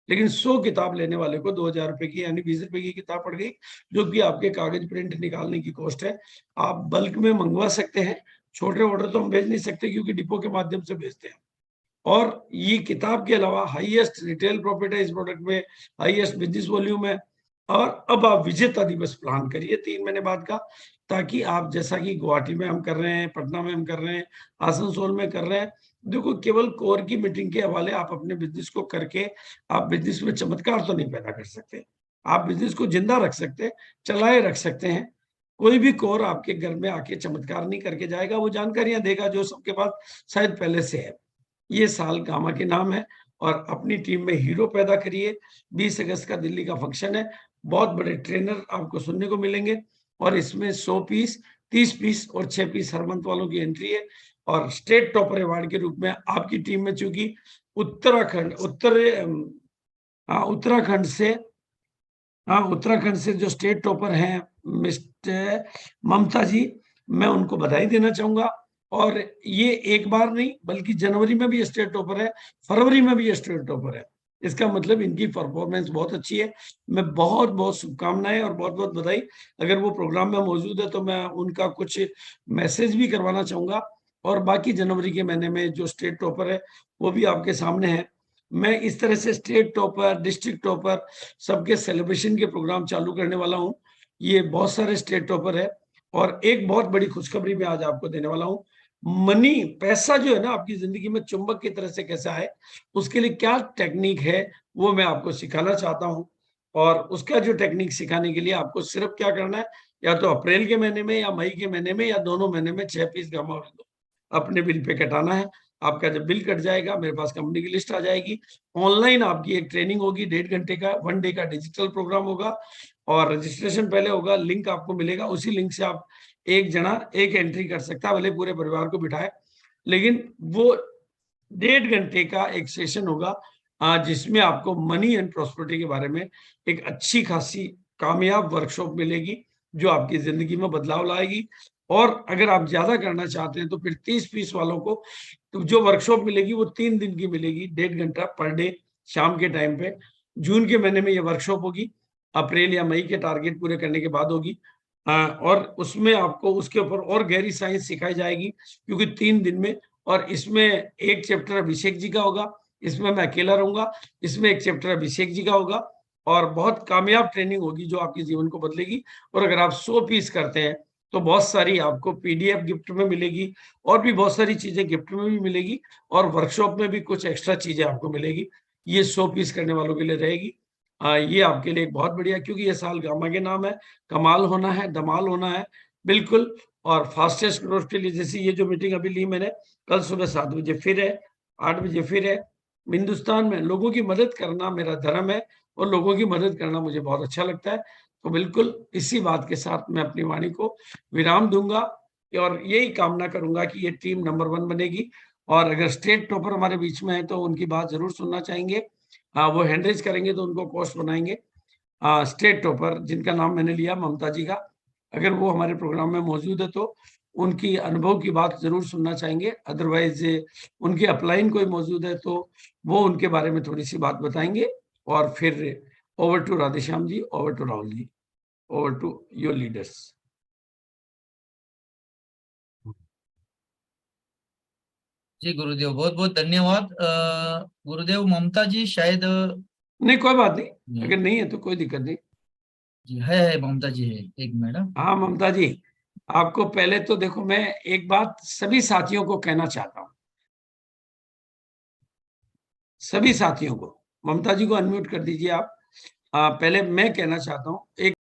लेकिन 100 किताब लेने वाले को 2000 रुपए की यानी 20 रुपए की किताब पड़ गई, जो कि आपके कागज प्रिंट निकालने की कॉस्ट है। आप बल्क में मंगवा सकते हैं, छोटे ऑर्डर तो हम भेज नहीं सकते क्योंकि डिपो के माध्यम से भेजते हैं। और ये किताब के अलावा हाईएस्ट रिटेल प्रॉफिट है इस प्रोडक्ट में, हाईएस्ट बिजनेस वॉल्यूम है। और अब आप विजेता दिवस प्लान करिए 3 महीने बाद का, ताकि आप जैसा कि गुवाहाटी में हम कर रहे हैं, पटना में हम कर रहे हैं, आसनसोल में कर रहे हैं, देखो केवल कोर की मीटिंग के हवाले आप अपने बिजनेस को करके आप बिजनेस में चमत्कार तो नहीं पैदा कर सकते। आप बिजनेस को जिंदा रख सकते हैं, चलाए रख सकते हैं। कोई भी कोर आपके घर में आके चमत्कार नहीं करके जाएगा, वो जानकारियां देगा जो सबके पास शायद पहले से है। ये साल गामा के नाम है और अपनी टीम में हीरो पैदा करिए। 20 अगस्त का दिल्ली का फंक्शन है, बहुत बड़े ट्रेनर आपको सुनने को मिलेंगे और इसमें 100 पीस, 30 पीस और 6 पीस हर मंथ वालों की एंट्री है। और स्टेट टॉपर अवार्ड के रूप में आपकी टीम में, चूंकि उत्तराखंड से उत्तराखंड से जो स्टेट टॉपर हैं मिस्टर ममता जी, मैं उनको बधाई देना चाहूंगा। और ये एक बार नहीं बल्कि जनवरी में भी स्टेट टॉपर है, फरवरी में भी स्टेट टॉपर है। इसका मतलब इनकी परफॉर्मेंस बहुत अच्छी है। मैं बहुत बहुत शुभकामनाएं और बहुत बहुत बधाई। अगर वो प्रोग्राम में मौजूद है तो मैं उनका कुछ मैसेज भी करवाना चाहूंगा। और बाकी जनवरी के महीने में जो स्टेट टॉपर है वो भी आपके सामने है। मैं इस तरह से स्टेट टॉपर, डिस्ट्रिक्ट टॉपर, सबके सेलिब्रेशन के प्रोग्राम चालू करने वाला हूँ। ये बहुत सारे स्टेट टॉपर है। और एक बहुत बड़ी खुशखबरी मैं आज आपको देने वाला हूँ। मनी, पैसा जो है ना आपकी जिंदगी में चुंबक की तरह से कैसे आए, उसके लिए क्या टेक्निक है वो मैं आपको सिखाना चाहता हूँ। और उसका जो टेक्निक सिखाने के लिए आपको सिर्फ क्या करना है, या तो अप्रैल के महीने में या मई के महीने में या दोनों महीने में 6 पीस गामा ऑयल को अपने बिल पे कटाना है। आपका जब बिल कट जाएगा मेरे पास कंपनी की लिस्ट आ जाएगी। ऑनलाइन आपकी एक ट्रेनिंग होगी, 1.5 घंटे का, 1 डे का डिजिटल प्रोग्राम होगा और रजिस्ट्रेशन पहले होगा, लिंक आपको मिलेगा, उसी लिंक से आप एक जना एक एंट्री कर सकता है, भले पूरे परिवार को बिठाए। लेकिन वो 1.5 घंटे का एक सेशन होगा जिसमें आपको मनी एंड प्रॉस्पेरिटी के बारे में एक अच्छी खासी कामयाब वर्कशॉप मिलेगी, जो आपकी जिंदगी में बदलाव लाएगी। और अगर आप ज्यादा करना चाहते हैं तो फिर 30 पीस वालों को तो जो वर्कशॉप मिलेगी वो 3 दिन की मिलेगी, 1.5 घंटा पर डे शाम के टाइम पे। जून के महीने में ये वर्कशॉप होगी, अप्रैल या मई के टारगेट पूरे करने के बाद होगी। और उसमें आपको उसके ऊपर और गहरी साइंस सिखाई जाएगी, क्योंकि 3 दिन में। और इसमें एक चैप्टर अभिषेक जी का होगा, इसमें मैं अकेला रहूंगा, इसमें एक चैप्टर अभिषेक जी का होगा। और बहुत कामयाब ट्रेनिंग होगी जो आपके जीवन को बदलेगी। और अगर आप 100 पीस करते हैं तो बहुत सारी आपको पीडीएफ गिफ्ट में मिलेगी, और भी बहुत सारी चीजें गिफ्ट में भी मिलेगी, और वर्कशॉप में भी कुछ एक्स्ट्रा चीजें आपको मिलेगी। ये 100 पीस करने वालों के लिए रहेगी। ये आपके लिए एक बहुत बढ़िया, क्योंकि ये साल गामा के नाम है, कमाल होना है, धमाल होना है, बिल्कुल। और फास्टेस्ट ग्रोथ के लिए, जैसे ये जो मीटिंग अभी ली मैंने, कल सुबह 7 बजे फिर है, 8 बजे फिर है। हिंदुस्तान में लोगों की मदद करना मेरा धर्म है और लोगों की मदद करना मुझे बहुत अच्छा लगता है। तो बिल्कुल इसी बात के साथ मैं अपनी वाणी को विराम दूंगा और यही कामना करूंगा कि ये टीम नंबर 1 बनेगी। और अगर स्टेट टॉपर हमारे बीच में है तो उनकी बात जरूर सुनना चाहेंगे। वो हैंड रेज करेंगे तो उनको कोस्ट बनाएंगे। स्टेट टॉपर जिनका नाम मैंने लिया ममता जी का, अगर वो हमारे प्रोग्राम में मौजूद है तो उनकी अनुभव की बात जरूर सुनना चाहेंगे। अदरवाइज उनके अपलाइन कोई मौजूद है तो वो उनके बारे में थोड़ी सी बात बताएंगे। और फिर over to Radheshyam ji, over to Rahul ji, over to your leaders. जी गुरुदेव, बहुत बहुत धन्यवाद। गुरुदेव, ममता जी शायद नहीं कोई बात नहीं, अगर नहीं है तो कोई दिक्कत नहीं। जी है ममता जी है, एक मैडम। हाँ ममता जी, आपको पहले तो देखो मैं एक बात सभी साथियों को कहना चाहता हूँ, सभी साथियों को। ममता जी को अनम्यूट कर दीजिए आप। पहले मैं कहना चाहता हूँ, एक